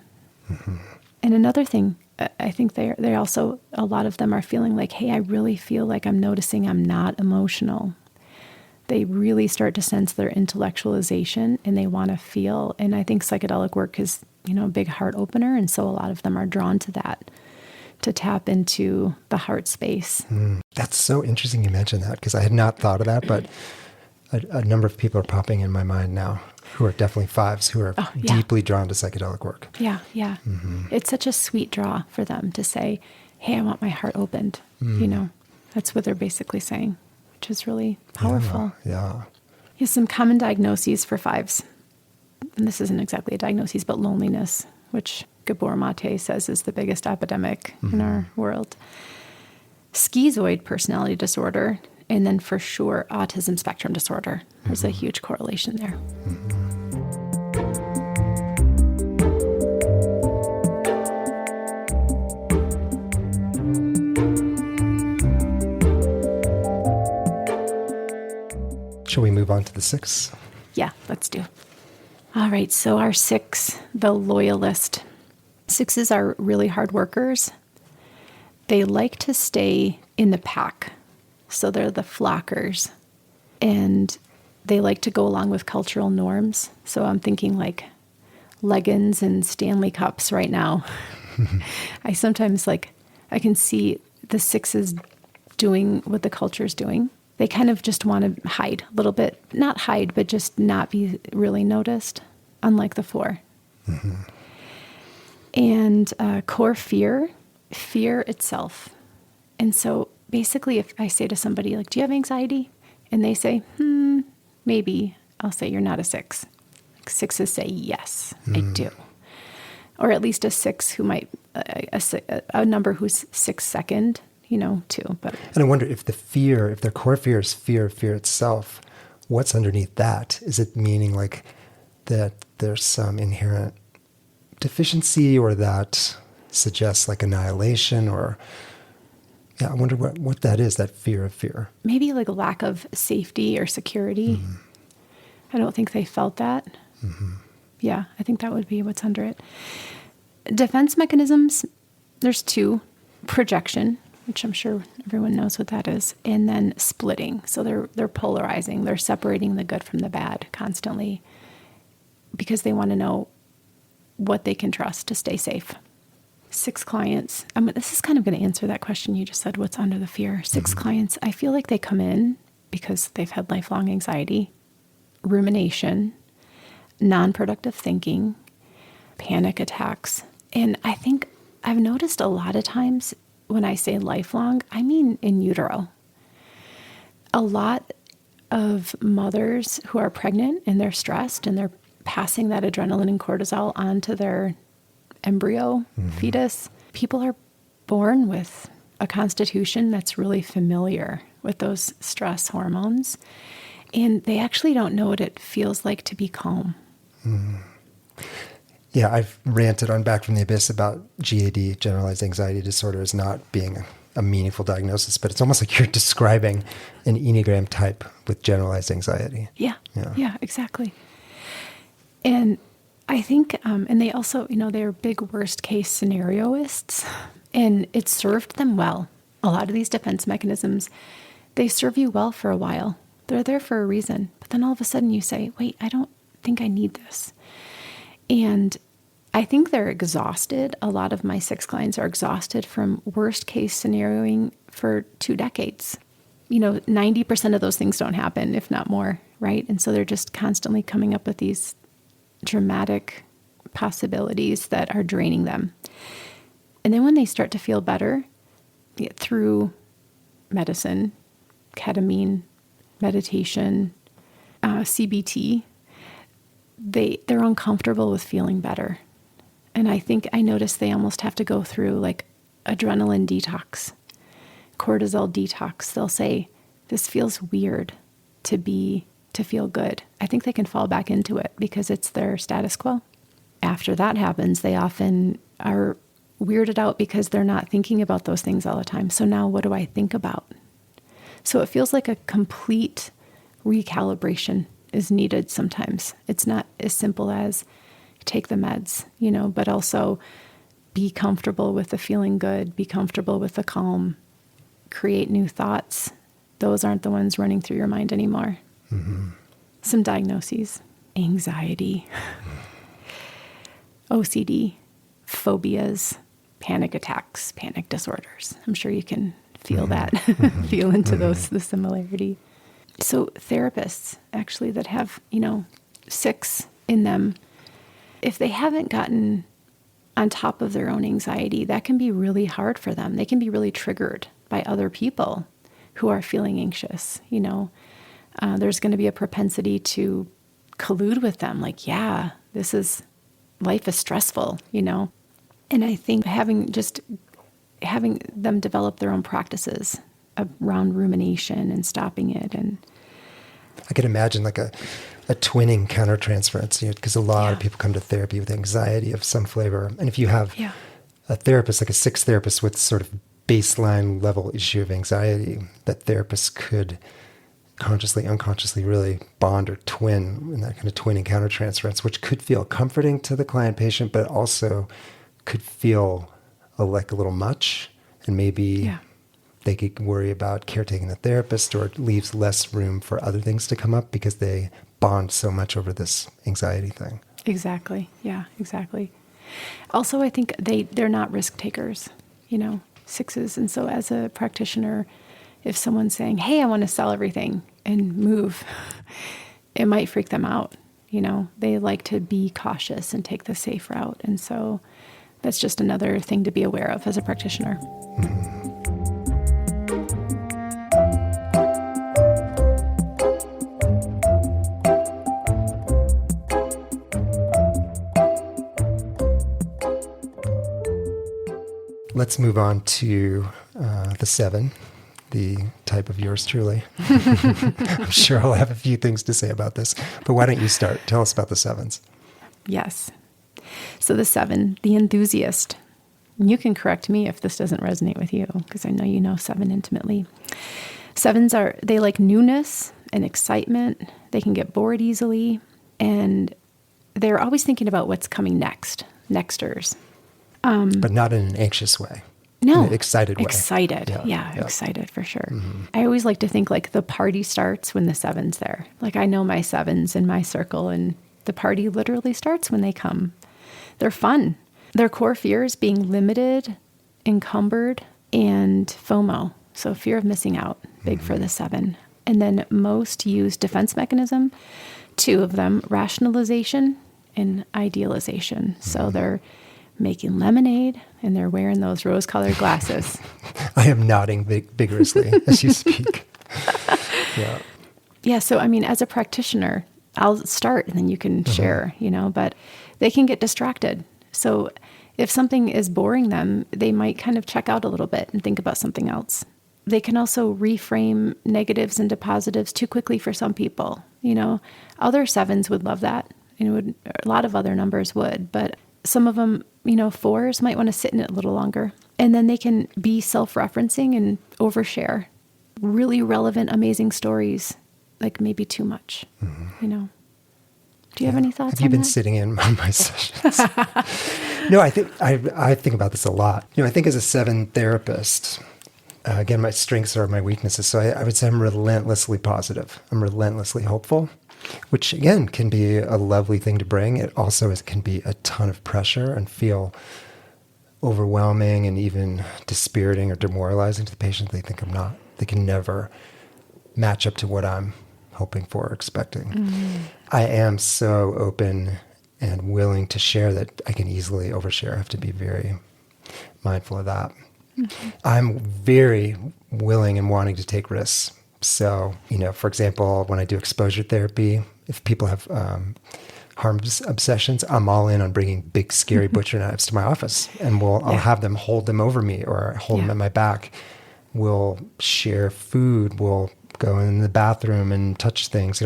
And another thing, I think they also, a lot of them are feeling like, hey, I really feel like I'm noticing I'm not emotional. They really start to sense their intellectualization and they want to feel. And I think psychedelic work is, a big heart opener. And so a lot of them are drawn to that, to tap into the heart space. That's so interesting you mentioned that, because I had not thought of that, but a number of people are popping in my mind now who are definitely fives, who are deeply drawn to psychedelic work. Yeah. It's such a sweet draw for them to say, hey, I want my heart opened. That's what they're basically saying, which is really powerful. Yeah. Here's some common diagnoses for fives. And this isn't exactly a diagnosis, but loneliness, which Gabor Mate says is the biggest epidemic in our world. Schizoid personality disorder, and then for sure, autism spectrum disorder. There's a huge correlation there. Shall we move on to the 6? Yeah, let's do. All right, so our 6, the loyalist. 6s are really hard workers. They like to stay in the pack. So they're the flockers. And they like to go along with cultural norms. So I'm thinking like leggings and Stanley cups right now. I sometimes I can see the 6s doing what the culture is doing. They kind of just want to hide a little bit. Not hide, but just not be really noticed, unlike the 4. And core fear itself. And so basically, if I say to somebody, do you have anxiety? And they say, maybe, I'll say, you're not a 6. 6s say, yes, I do. Or at least a 6 who might, a number who's 6 second, too. But And I wonder if their core fear is fear itself, what's underneath that? Is it meaning that there's some inherent deficiency, or that suggests annihilation, or I wonder what that is, that fear of fear. Maybe lack of safety or security. I don't think they felt that. Yeah, I think that would be what's under it. Defense mechanisms, there's 2. Projection, which I'm sure everyone knows what that is, and then splitting. So they're polarizing. They're separating the good from the bad constantly because they want to know what they can trust to stay safe. 6 clients. This is kind of going to answer that question you just said, what's under the fear? 6 clients, I feel like they come in because they've had lifelong anxiety, rumination, non-productive thinking, panic attacks. And I think I've noticed a lot of times when I say lifelong, I mean in utero. A lot of mothers who are pregnant and they're stressed and they're passing that adrenaline and cortisol onto their embryo fetus, people are born with a constitution that's really familiar with those stress hormones. And they actually don't know what it feels like to be calm. Yeah, I've ranted on Back from the Abyss about GAD, generalized anxiety disorder, as not being a meaningful diagnosis, but it's almost like you're describing an Enneagram type with generalized anxiety. Yeah, exactly. And I think, and they also, they're big worst case scenarioists, and it served them well. A lot of these defense mechanisms, they serve you well for a while. They're there for a reason. But then all of a sudden you say, wait, I don't think I need this. And I think they're exhausted. A lot of my 6 clients are exhausted from worst case scenarioing for 2 decades. 90% of those things don't happen, if not more, right? And so they're just constantly coming up with these dramatic possibilities that are draining them. And then when they start to feel better through medicine, ketamine, meditation, CBT, they're uncomfortable with feeling better. And I think I noticed they almost have to go through like adrenaline detox, cortisol detox. They'll say, this feels weird to feel good. I think they can fall back into it because it's their status quo. After that happens, they often are weirded out because they're not thinking about those things all the time. So now what do I think about? So it feels like a complete recalibration is needed sometimes. It's not as simple as take the meds, but also be comfortable with the feeling good, be comfortable with the calm, create new thoughts. Those aren't the ones running through your mind anymore. Mm-hmm. Some diagnoses: anxiety, OCD, phobias, panic attacks, panic disorders. I'm sure you can feel that, feel into the similarity. So therapists actually that have, 6 in them, if they haven't gotten on top of their own anxiety, that can be really hard for them. They can be really triggered by other people who are feeling anxious. There's going to be a propensity to collude with them. Like, yeah, life is stressful, And I think having them develop their own practices around rumination and stopping it. And I could imagine like a twinning countertransference, because a lot of people come to therapy with anxiety of some flavor. And if you have a therapist, like a 6 therapist with sort of baseline level issue of anxiety, that therapist could consciously, unconsciously really bond or twin in that kind of twinning countertransference, which could feel comforting to the client patient, but also could feel like a little much. And maybe they could worry about caretaking the therapist, or it leaves less room for other things to come up because they bond so much over this anxiety thing. Exactly. Yeah, exactly. Also, I think they're not risk takers, 6s. And so as a practitioner, if someone's saying, hey, I want to sell everything and move, it might freak them out. They like to be cautious and take the safe route. And so that's just another thing to be aware of as a practitioner. Mm-hmm. Let's move on to the 7, the type of yours truly. I'm sure I'll have a few things to say about this, but why don't you start? Tell us about the 7s. Yes. So the 7, the enthusiast. You can correct me if this doesn't resonate with you, because I know you know 7 intimately. 7s they like newness and excitement. They can get bored easily, and they're always thinking about what's coming next, nexters. But not in an anxious way. No. In an excited way. Excited. Yeah, excited for sure. Mm-hmm. I always like to think like the party starts when the 7's there. Like I know my 7s in my circle, and the party literally starts when they come. They're fun. Their core fear is being limited, encumbered, and FOMO. So fear of missing out, big for the 7. And then most use defense mechanism, 2 of them, rationalization and idealization. So they're making lemonade, and they're wearing those rose-colored glasses. I am nodding vigorously as you speak. Yeah, so I mean, as a practitioner, I'll start and then you can share, but they can get distracted. So if something is boring them, they might kind of check out a little bit and think about something else. They can also reframe negatives into positives too quickly for some people. Other 7s would love that. A lot of other numbers would, but some of them, 4s might want to sit in it a little longer. And then they can be self-referencing and overshare really relevant, amazing stories, like maybe too much, Do you have any thoughts on that? Have you been sitting in my sessions? No, I think about this a lot. I think as a 7 therapist, again, my strengths are my weaknesses. So I would say I'm relentlessly positive. I'm relentlessly hopeful, which again can be a lovely thing to bring. It also can be a ton of pressure and feel overwhelming and even dispiriting or demoralizing to the patient. They think I'm not. They can never match up to what I'm hoping for or expecting. Mm-hmm. I am so open and willing to share that I can easily overshare. I have to be very mindful of that. I'm very willing and wanting to take risks. So, for example, when I do exposure therapy, if people have harm obsessions, I'm all in on bringing big, scary butcher knives to my office, and I'll have them hold them over me or hold them at my back. We'll share food. We'll go in the bathroom and touch things.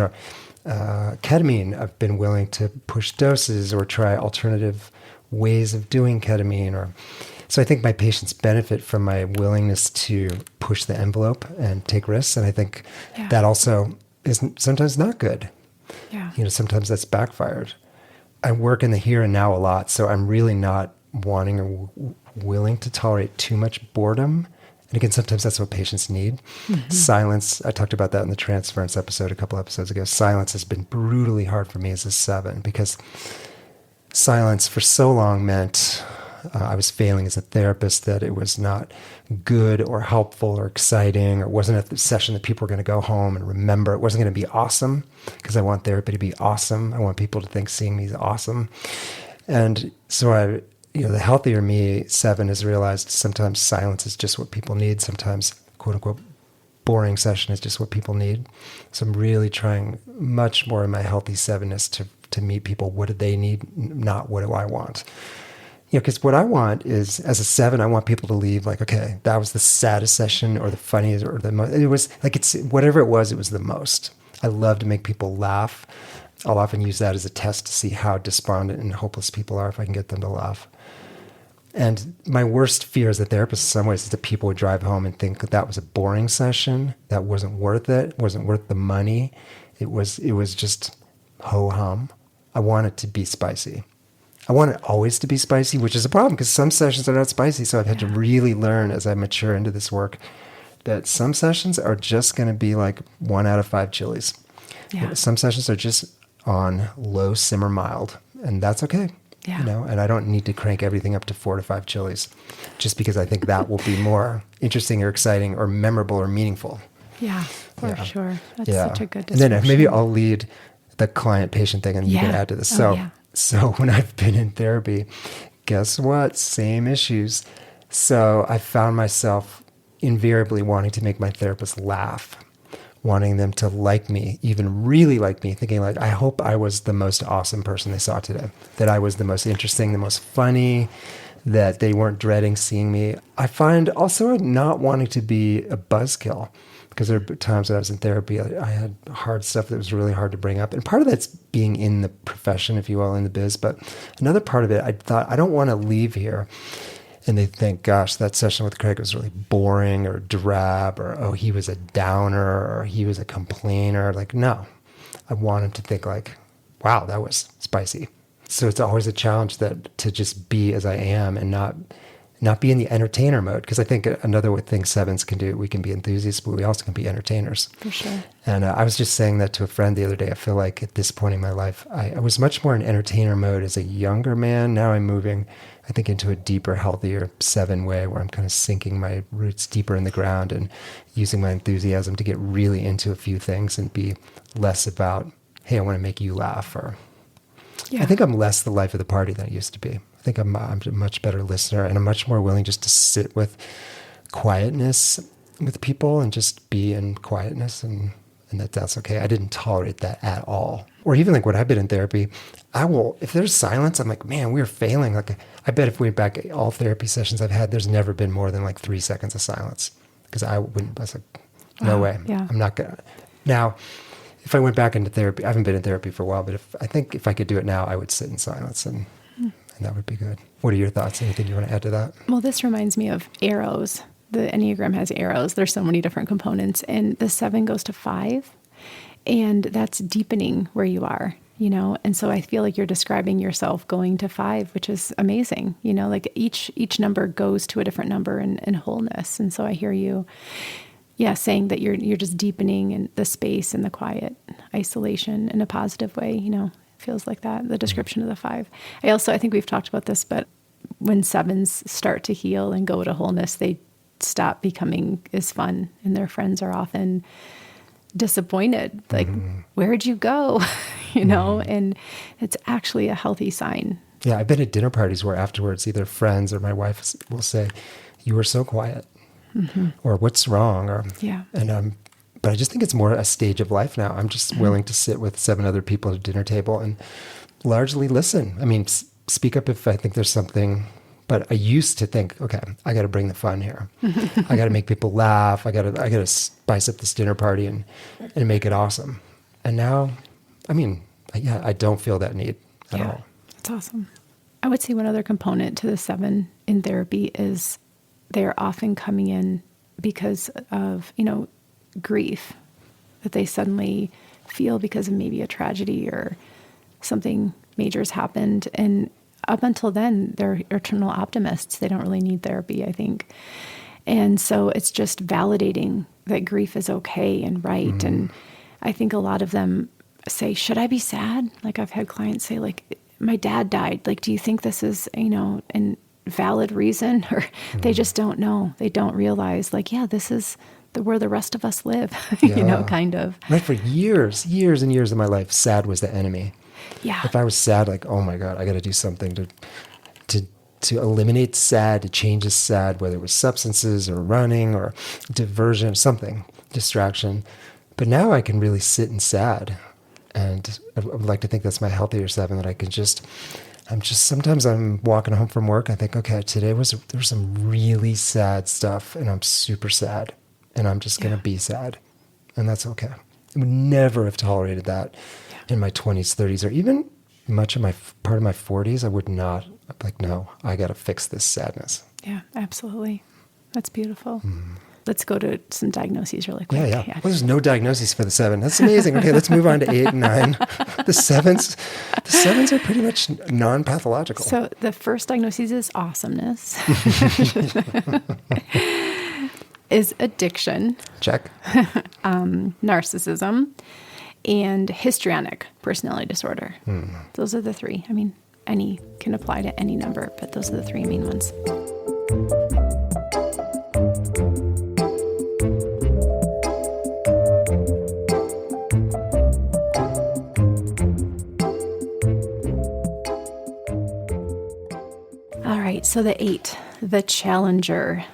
Ketamine, I've been willing to push doses or try alternative ways of doing ketamine. So I think my patients benefit from my willingness to push the envelope and take risks. And I think that also is sometimes not good. Yeah. Sometimes that's backfired. I work in the here and now a lot, so I'm really not wanting or willing to tolerate too much boredom. And again, sometimes that's what patients need. Silence, I talked about that in the transference episode a couple episodes ago. Silence has been brutally hard for me as a 7 because silence for so long meant I was failing as a therapist, that it was not good or helpful or exciting, or wasn't a session that people were going to go home and remember. It wasn't going to be awesome, because I want therapy to be awesome. I want people to think seeing me is awesome. And so the healthier me 7 has realized sometimes silence is just what people need. Sometimes, quote unquote, boring session is just what people need. So I'm really trying much more in my healthy 7ness to meet people. What do they need? Not what do I want? Because what I want is, as a 7, I want people to leave like, okay, that was the saddest session or the funniest or the most. It was like, it's whatever it was the most. I love to make people laugh. I'll often use that as a test to see how despondent and hopeless people are, if I can get them to laugh. And my worst fear as a therapist in some ways is that people would drive home and think that was a boring session, that wasn't worth it, wasn't worth the money. It was just ho-hum. I want it to be spicy. I want it always to be spicy, which is a problem because some sessions are not spicy. So I've had to really learn as I mature into this work that some sessions are just going to be like 1 out of 5 chilies. Yeah. Some sessions are just on low, simmer, mild, and that's okay. Yeah. And I don't need to crank everything up to 4 to 5 chilies just because I think that will be more interesting or exciting or memorable or meaningful. Yeah, for sure. That's such a good description. And then maybe I'll lead the client-patient thing, and you can add to this. So when I've been in therapy, guess what? Same issues. So I found myself invariably wanting to make my therapist laugh, wanting them to like me, even really like me, thinking like, I hope I was the most awesome person they saw today, that I was the most interesting, the most funny, that they weren't dreading seeing me. I find also not wanting to be a buzzkill, because there are times when I was in therapy, I had hard stuff that was really hard to bring up. And part of that's being in the profession, if you will, in the biz. But another part of it, I thought, I don't want to leave here and they think, gosh, that session with Craig was really boring or drab, or, oh, he was a downer, or he was a complainer. Like, no, I want him to think like, wow, that was spicy. So it's always a challenge to just be as I am and not be in the entertainer mode. Because I think another thing 7s can do, we can be enthusiasts, but we also can be entertainers. For sure. And I was just saying that to a friend the other day. I feel like at this point in my life, I was much more in entertainer mode as a younger man. Now I'm moving, I think, into a deeper, healthier 7 way, where I'm kind of sinking my roots deeper in the ground and using my enthusiasm to get really into a few things and be less about, hey, I want to make you laugh. Or I think I'm less the life of the party than I used to be. I think I'm a much better listener, and I'm much more willing just to sit with quietness with people and just be in quietness, and that's okay. I didn't tolerate that at all. Or even like when I've been in therapy, if there's silence, I'm like, man, we're failing. Like, I bet if we went back all therapy sessions I've had, there's never been more than like 3 seconds of silence, because I was like, no way. Yeah. I'm not going to. Now, if I went back into therapy, I haven't been in therapy for a while, but I think if I could do it now, I would sit in silence, and that would be good. What are your thoughts? Anything you want to add to that? Well, this reminds me of arrows. The Enneagram has arrows. There's so many different components, and the 7 goes to 5, and that's deepening where you are, And so I feel like you're describing yourself going to 5, which is amazing. Like each number goes to a different number in wholeness. And so I hear you, saying that you're just deepening in the space and the quiet isolation in a positive way, feels like that, the description of the 5. I think we've talked about this, but when 7s start to heal and go to wholeness, they stop becoming as fun, and their friends are often disappointed. Like, where'd you go? And it's actually a healthy sign Yeah, I've been at dinner parties where afterwards either friends or my wife will say, "You were so quiet," or "What's wrong?" Or Yeah. but I just think it's more a stage of life now. I'm just willing to sit with 7 other people at a dinner table and largely listen. I mean, speak up if I think there's something. But I used to think, okay, I got to bring the fun here. I got to make people laugh. I got to spice up this dinner party and make it awesome. And now, I mean, yeah, I don't feel that need at all. That's awesome. I would say one other component to the 7 in therapy is they're often coming in because of, grief that they suddenly feel because of maybe a tragedy or something major has happened. And up until then, they're eternal optimists. They don't really need therapy, I think. And so it's just validating that grief is okay and right. And I think a lot of them say, should I be sad? Like I've had clients say, like, my dad died. Like, do you think this is, a valid reason? Or they just don't know. They don't realize, like, yeah, this is where the rest of us live, kind of. Right, for years and years of my life, sad was the enemy. Yeah. If I was sad, like, oh my God, I got to do something to eliminate sad, to change the sad, whether it was substances or running or diversion, something, distraction. But now I can really sit in sad. And I would like to think that's my healthier 7, that I can sometimes I'm walking home from work. I think, okay, there was some really sad stuff and I'm super sad and I'm just going to be sad. And that's okay. I would never have tolerated that in my 20s, 30s, or even much of part of my 40s. I would not. I'm like, no, I got to fix this sadness. Yeah, absolutely. That's beautiful. Let's go to some diagnoses really quick. Yeah. Well, there's no diagnoses for the 7. That's amazing. Okay, let's move on to 8 and 9. The sevens are pretty much non-pathological. So the first diagnosis is awesomeness. Is addiction. Check. Narcissism. And histrionic personality disorder. Those are the 3. I mean, any can apply to any number, but those are the 3 main ones. All right, so the 8, the challenger.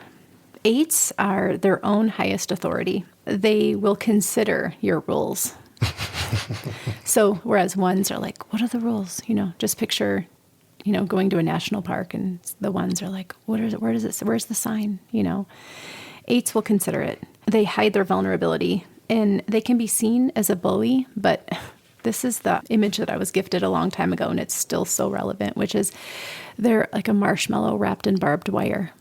8s are their own highest authority. They will consider your rules. So whereas 1s are like, what are the rules? Just picture, going to a national park and the 1s are like, where's the sign? 8s will consider it. They hide their vulnerability and they can be seen as a bully, but this is the image that I was gifted a long time ago and it's still so relevant, which is they're like a marshmallow wrapped in barbed wire.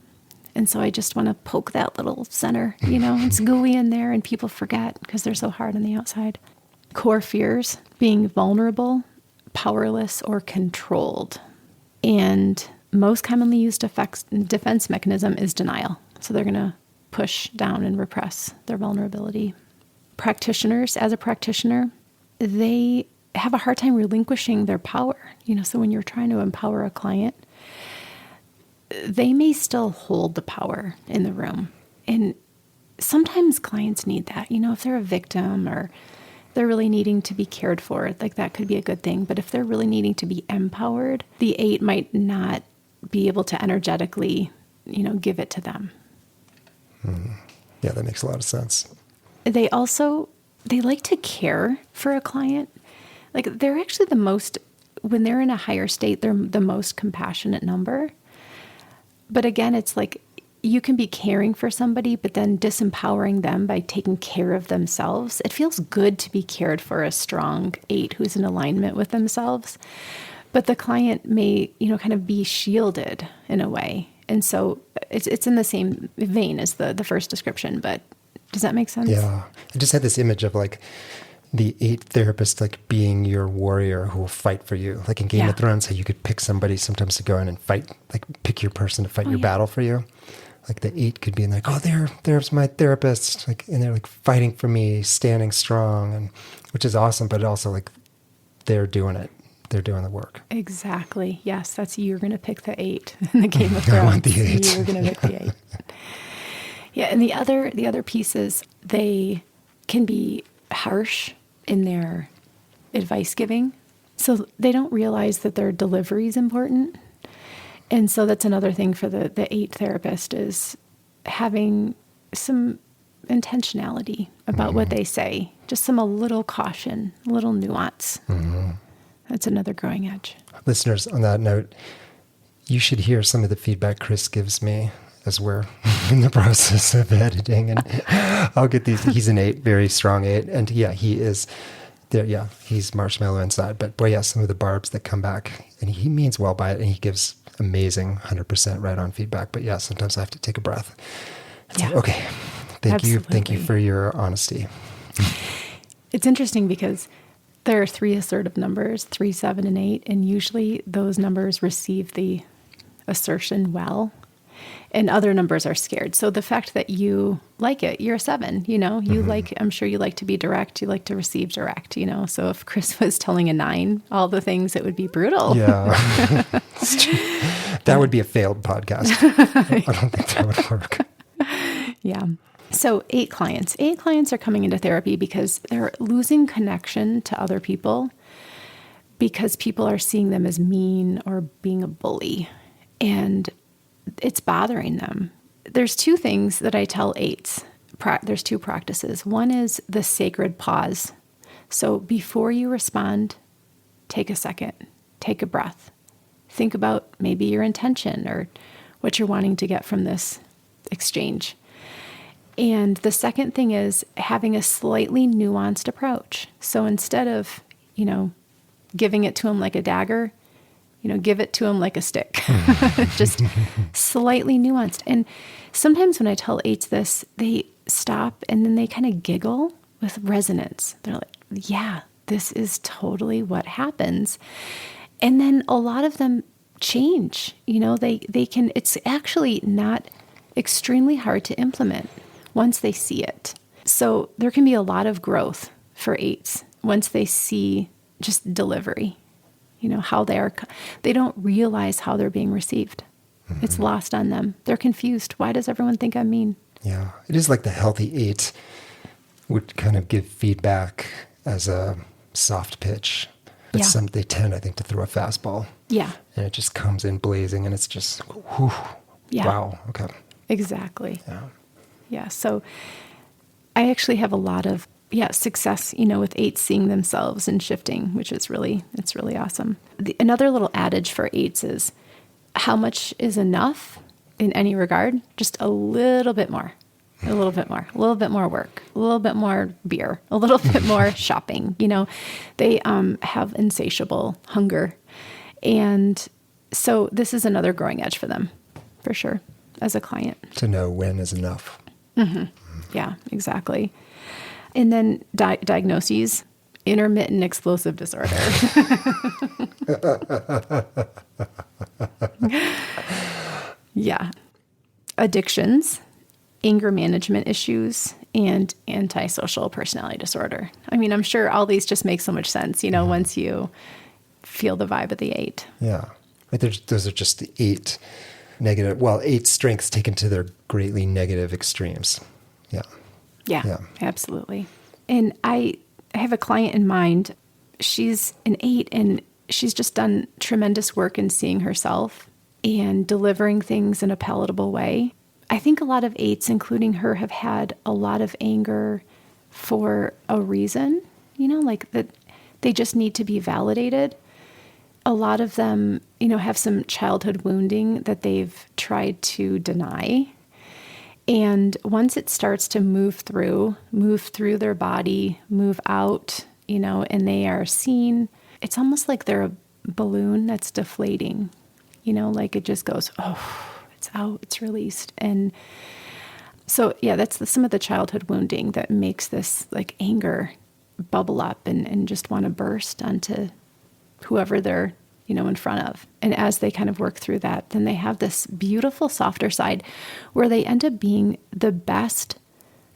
And so I just want to poke that little center, it's gooey in there and people forget because they're so hard on the outside. Core fears, being vulnerable, powerless, or controlled. And most commonly used defense mechanism is denial. So they're going to push down and repress their vulnerability. Practitioners, as a practitioner, they have a hard time relinquishing their power. So when you're trying to empower a client, they may still hold the power in the room. And sometimes clients need that, if they're a victim or they're really needing to be cared for, like that could be a good thing. But if they're really needing to be empowered, the 8 might not be able to energetically, give it to them. Yeah, that makes a lot of sense. They like to care for a client. Like they're actually when they're in a higher state, they're the most compassionate number. But again, it's like you can be caring for somebody, but then disempowering them by taking care of themselves. It feels good to be cared for a strong 8 who's in alignment with themselves. But the client may, kind of be shielded in a way. And so it's in the same vein as the first description, but does that make sense? Yeah. I just had this image of like the 8 therapist like being your warrior who will fight for you. Like in Game of Thrones, how you could pick somebody sometimes to go in and fight, like pick your person to fight your battle for you. Like the 8 could be in like, oh, there's my therapist. Like, and they're like fighting for me, standing strong, and which is awesome. But also like they're doing it. They're doing the work. Exactly. Yes, you're going to pick the 8 in the Game of Thrones. I want the 8. You're going to pick the 8. Yeah, and the other piece is they can be harsh in their advice giving. So they don't realize that their delivery is important. And so that's another thing for the 8 therapist is having some intentionality about what they say, just a little caution, a little nuance. That's another growing edge. Listeners, on that note, you should hear some of the feedback Chris gives me as we're in the process of editing. And I'll get these. He's an 8, very strong 8. And yeah, he is there. Yeah, he's marshmallow inside. But boy, yeah, some of the barbs that come back, and he means well by it, and he gives amazing 100% right on feedback. But yeah, sometimes I have to take a breath. It's like, okay, thank you. Thank you for your honesty. It's interesting because there are 3 assertive numbers, 3, 7, and 8, and usually those numbers receive the assertion well, and other numbers are scared. So the fact that you like it, you're a 7, you know, you like, I'm sure you like to be direct, you like to receive direct, you know. So if Chris was telling a 9 all the things, it would be brutal. Yeah. That would be a failed podcast. I don't think that would work. Yeah. So 8 clients are coming into therapy because they're losing connection to other people because people are seeing them as mean or being a bully, and it's bothering them. There's 2 things that I tell 8s. There's 2 practices. One is the sacred pause. So before you respond, take a second, take a breath. Think about maybe your intention or what you're wanting to get from this exchange. And the second thing is having a slightly nuanced approach. So instead of, you know, giving it to them like a dagger, you know, give it to them like a stick. Just slightly nuanced. And sometimes when I tell 8s this, they stop and then they kind of giggle with resonance. They're like, yeah, this is totally what happens. And then a lot of them change. You know, they can, it's actually not extremely hard to implement once they see it. So there can be a lot of growth for 8s once they see just delivery, you know, how they don't realize how they're being received. It's lost on them. They're confused. Why does everyone think I'm mean? Yeah. It is like the healthy 8 would kind of give feedback as a soft pitch. But they tend, I think, to throw a fastball. Yeah. And it just comes in blazing and it's just, whew, wow. Okay. Exactly. Yeah. So I actually have a lot of success, you know, with 8s seeing themselves and shifting, which is it's really awesome. Another little adage for 8s is how much is enough in any regard? Just a little bit more, a little bit more, a little bit more work, a little bit more beer, a little bit more shopping. You know, they have insatiable hunger. And so this is another growing edge for them, for sure, as a client. To know when is enough. Yeah, exactly. And then diagnoses, intermittent explosive disorder. Yeah. Addictions, anger management issues, and antisocial personality disorder. I mean, I'm sure all these just make so much sense, you know, once you feel the vibe of the 8. Yeah. Those are just the 8 negative, 8 strengths taken to their greatly negative extremes. Yeah, absolutely. And I have a client in mind. She's an 8 and she's just done tremendous work in seeing herself and delivering things in a palatable way. I think a lot of 8s, including her, have had a lot of anger for a reason, you know, like that they just need to be validated. A lot of them, you know, have some childhood wounding that they've tried to deny. And once it starts to move through their body, move out, you know, and they are seen, it's almost like they're a balloon that's deflating, you know, like it just goes, it's out, it's released. And so, that's some of the childhood wounding that makes this like anger bubble up and just want to burst onto whoever they're, you know, in front of. And as they kind of work through that, then they have this beautiful, softer side where they end up being the best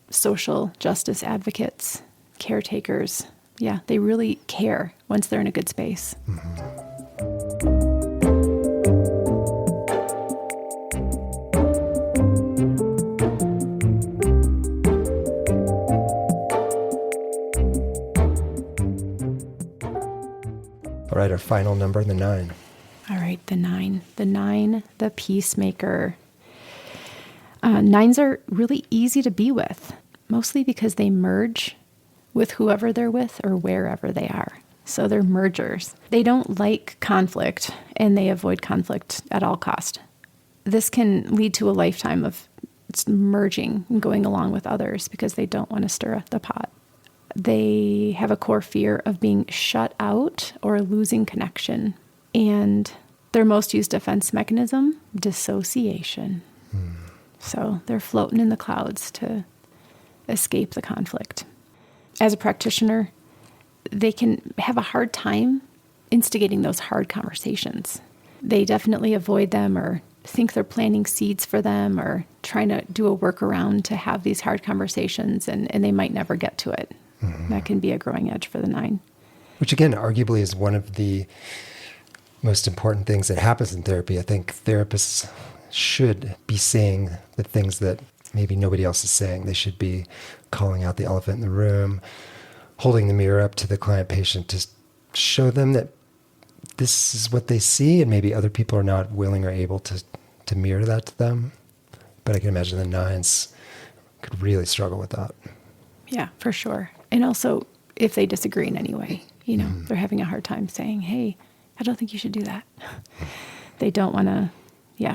social justice advocates, caretakers. Yeah, they really care once they're in a good space. All All right, our final number, the 9. All right, the 9. The 9, the peacemaker. 9s are really easy to be with, mostly because they merge with whoever they're with or wherever they are. So they're mergers. They don't like conflict, and they avoid conflict at all cost. This can lead to a lifetime of merging and going along with others because they don't want to stir the pot. They have a core fear of being shut out or losing connection. And their most used defense mechanism, dissociation. So they're floating in the clouds to escape the conflict. As a practitioner, they can have a hard time instigating those hard conversations. They definitely avoid them or think they're planting seeds for them or trying to do a workaround to have these hard conversations, and they might never get to it. That can be a growing edge for the 9. Which, again, arguably is one of the most important things that happens in therapy. I think therapists should be saying the things that maybe nobody else is saying. They should be calling out the elephant in the room, holding the mirror up to the client patient to show them that this is what they see, and maybe other people are not willing or able to mirror that to them. But I can imagine the 9s could really struggle with that. Yeah, for sure. And also, if they disagree in any way, they're having a hard time saying, hey, I don't think you should do that. They don't want to,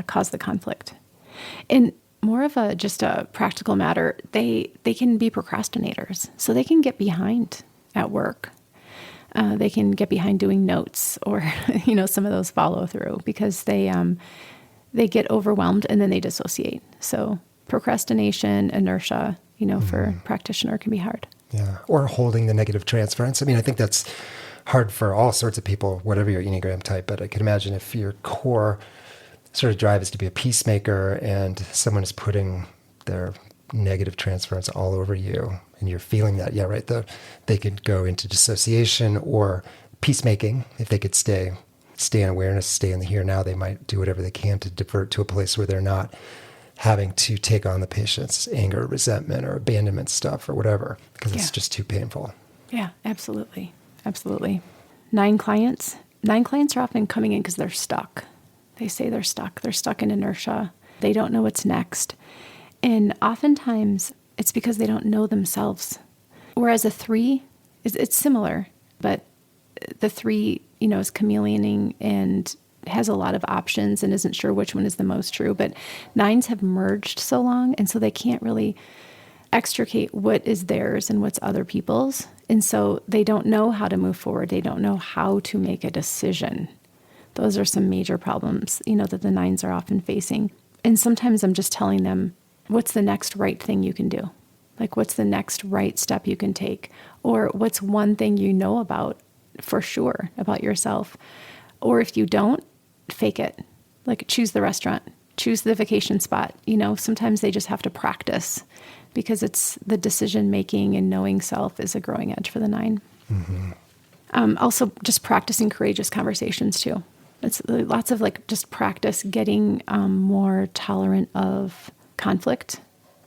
cause the conflict. And more of just a practical matter, they can be procrastinators. So they can get behind at work. They can get behind doing notes or, some of those follow through because they get overwhelmed and then they dissociate. So procrastination, inertia, for a practitioner can be hard. Yeah. Or holding the negative transference. I mean, I think that's hard for all sorts of people, whatever your Enneagram type, but I can imagine if your core sort of drive is to be a peacemaker and someone is putting their negative transference all over you and you're feeling that, they could go into dissociation or peacemaking. If they could stay in awareness, stay in the here and now, they might do whatever they can to divert to a place where they're not having to take on the patient's anger, resentment, or abandonment stuff or whatever, because it's just too painful. Yeah, absolutely. Absolutely. 9 clients are often coming in because they're stuck. They say they're stuck. They're stuck in inertia. They don't know what's next. And oftentimes it's because they don't know themselves. Whereas a 3, it's similar, but the 3, is chameleoning and has a lot of options and isn't sure which one is the most true. But 9s have merged so long, and so they can't really extricate what is theirs and what's other people's. And so they don't know how to move forward. They don't know how to make a decision. Those are some major problems, that the 9s are often facing. And sometimes I'm just telling them, what's the next right thing you can do? Like, what's the next right step you can take? Or what's one thing you know about for sure about yourself? Or if you don't, fake it. Like, choose the restaurant, choose the vacation spot. Sometimes they just have to practice because it's the decision making and knowing self is a growing edge for the 9. Also, just practicing courageous conversations too. It's lots of just practice getting more tolerant of conflict.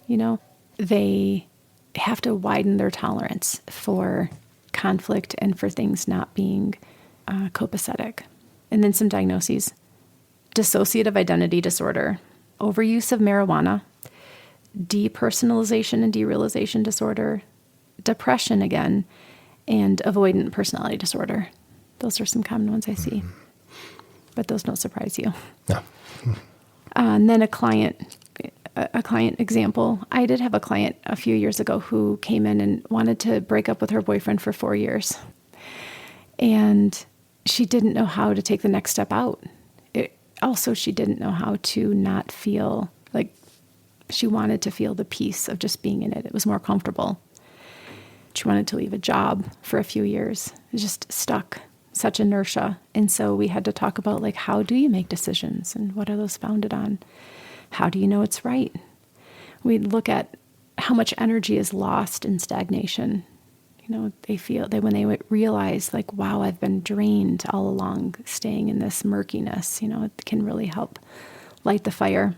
They have to widen their tolerance for conflict and for things not being copacetic. And then some diagnoses: dissociative identity disorder, overuse of marijuana, depersonalization and derealization disorder, depression again, and avoidant personality disorder. Those are some common ones I see, but those don't surprise you. No. And then a client example. I did have a client a few years ago who came in and wanted to break up with her boyfriend for 4 years. And she didn't know how to take the next step out. She didn't know how to not feel like she wanted to feel the peace of just being in it. It was more comfortable. She wanted to leave a job for a few years. It was just stuck, such inertia. And so we had to talk about how do you make decisions and what are those founded on? How do you know it's right? We'd look at how much energy is lost in stagnation. They feel that when they realize wow, I've been drained all along staying in this murkiness, it can really help light the fire.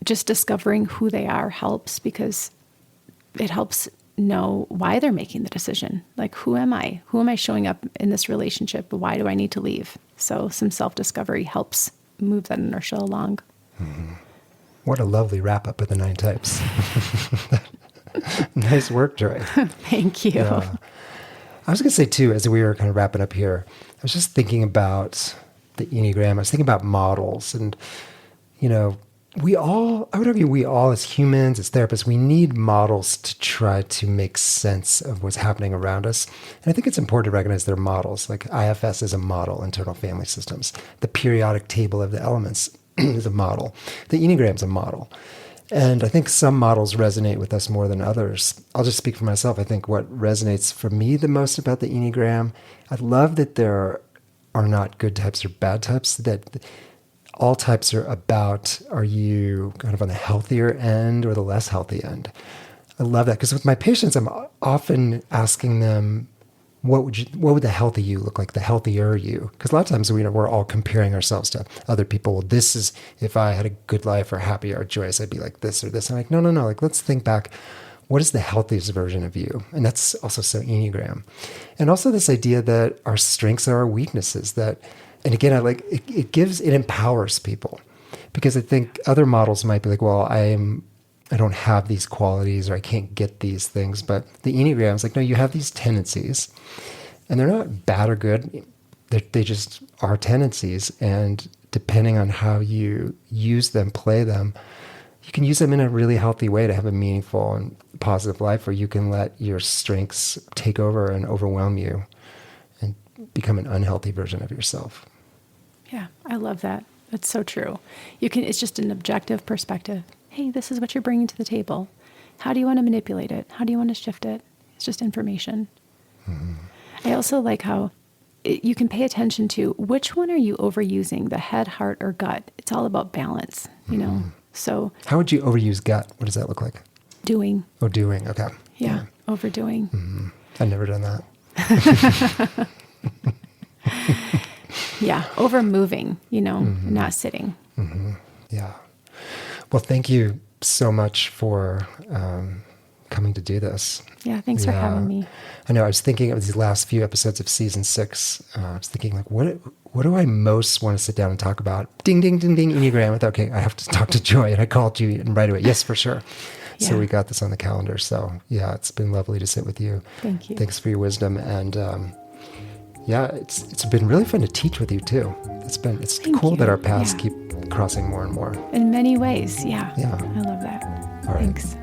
Just discovering who they are helps because it helps know why they're making the decision. Like, who am I? Who am I showing up in this relationship? Why do I need to leave? So some self-discovery helps move that inertia along. Mm-hmm. What a lovely wrap up of the 9 types. Nice work, Joy. Thank you. Yeah. I was going to say, too, as we were kind of wrapping up here, I was just thinking about the Enneagram. I was thinking about models. And, I would argue we all as humans, as therapists, we need models to try to make sense of what's happening around us. And I think it's important to recognize they're models. Like IFS is a model, internal family systems. The periodic table of the elements is a model. The Enneagram is a model. And I think some models resonate with us more than others. I'll just speak for myself. I think what resonates for me the most about the Enneagram, I love that there are not good types or bad types, that all types are you kind of on the healthier end or the less healthy end? I love that because with my patients, I'm often asking them, what would the healthy you look like, the healthier you? Because a lot of times we're all comparing ourselves to other people. Well, this is, if I had a good life or happy or joyous, I'd be like this or this. I'm like, no. Like, let's think back. What is the healthiest version of you? And that's also so Enneagram. And also this idea that our strengths are our weaknesses. And again, it empowers people. Because I think other models might be like, well, I don't have these qualities or I can't get these things. But the Enneagram is like, no, you have these tendencies and they're not bad or good. They just are tendencies. And depending on how you use them, play them, you can use them in a really healthy way to have a meaningful and positive life, or you can let your strengths take over and overwhelm you and become an unhealthy version of yourself. Yeah, I love that. That's so true. It's just an objective perspective. Hey, this is what you're bringing to the table. How do you want to manipulate it? How do you want to shift it? It's just information. Mm-hmm. I also like how you can pay attention to which one are you overusing, the head, heart, or gut. It's all about balance, So how would you overuse gut? What does that look like? Doing. Oh, doing. Okay. Yeah. Overdoing. Mm-hmm. I've never done that. Yeah. Over moving, not sitting. Mm-hmm. Yeah. Well, thank you so much for coming to do this. Yeah, thanks for having me. I know I was thinking of these last few episodes of season 6. I was thinking, like, what do I most want to sit down and talk about? Ding, ding, ding, ding, Enneagram. I thought, okay, I have to talk to Joy. And I called you and right away, yes, for sure. Yeah. So we got this on the calendar. So yeah, it's been lovely to sit with you. Thank you. Thanks for your wisdom. And it's been really fun to teach with you too. It's cool that our paths keep crossing more and more. In many ways, yeah. Yeah. I love that. All right. Thanks.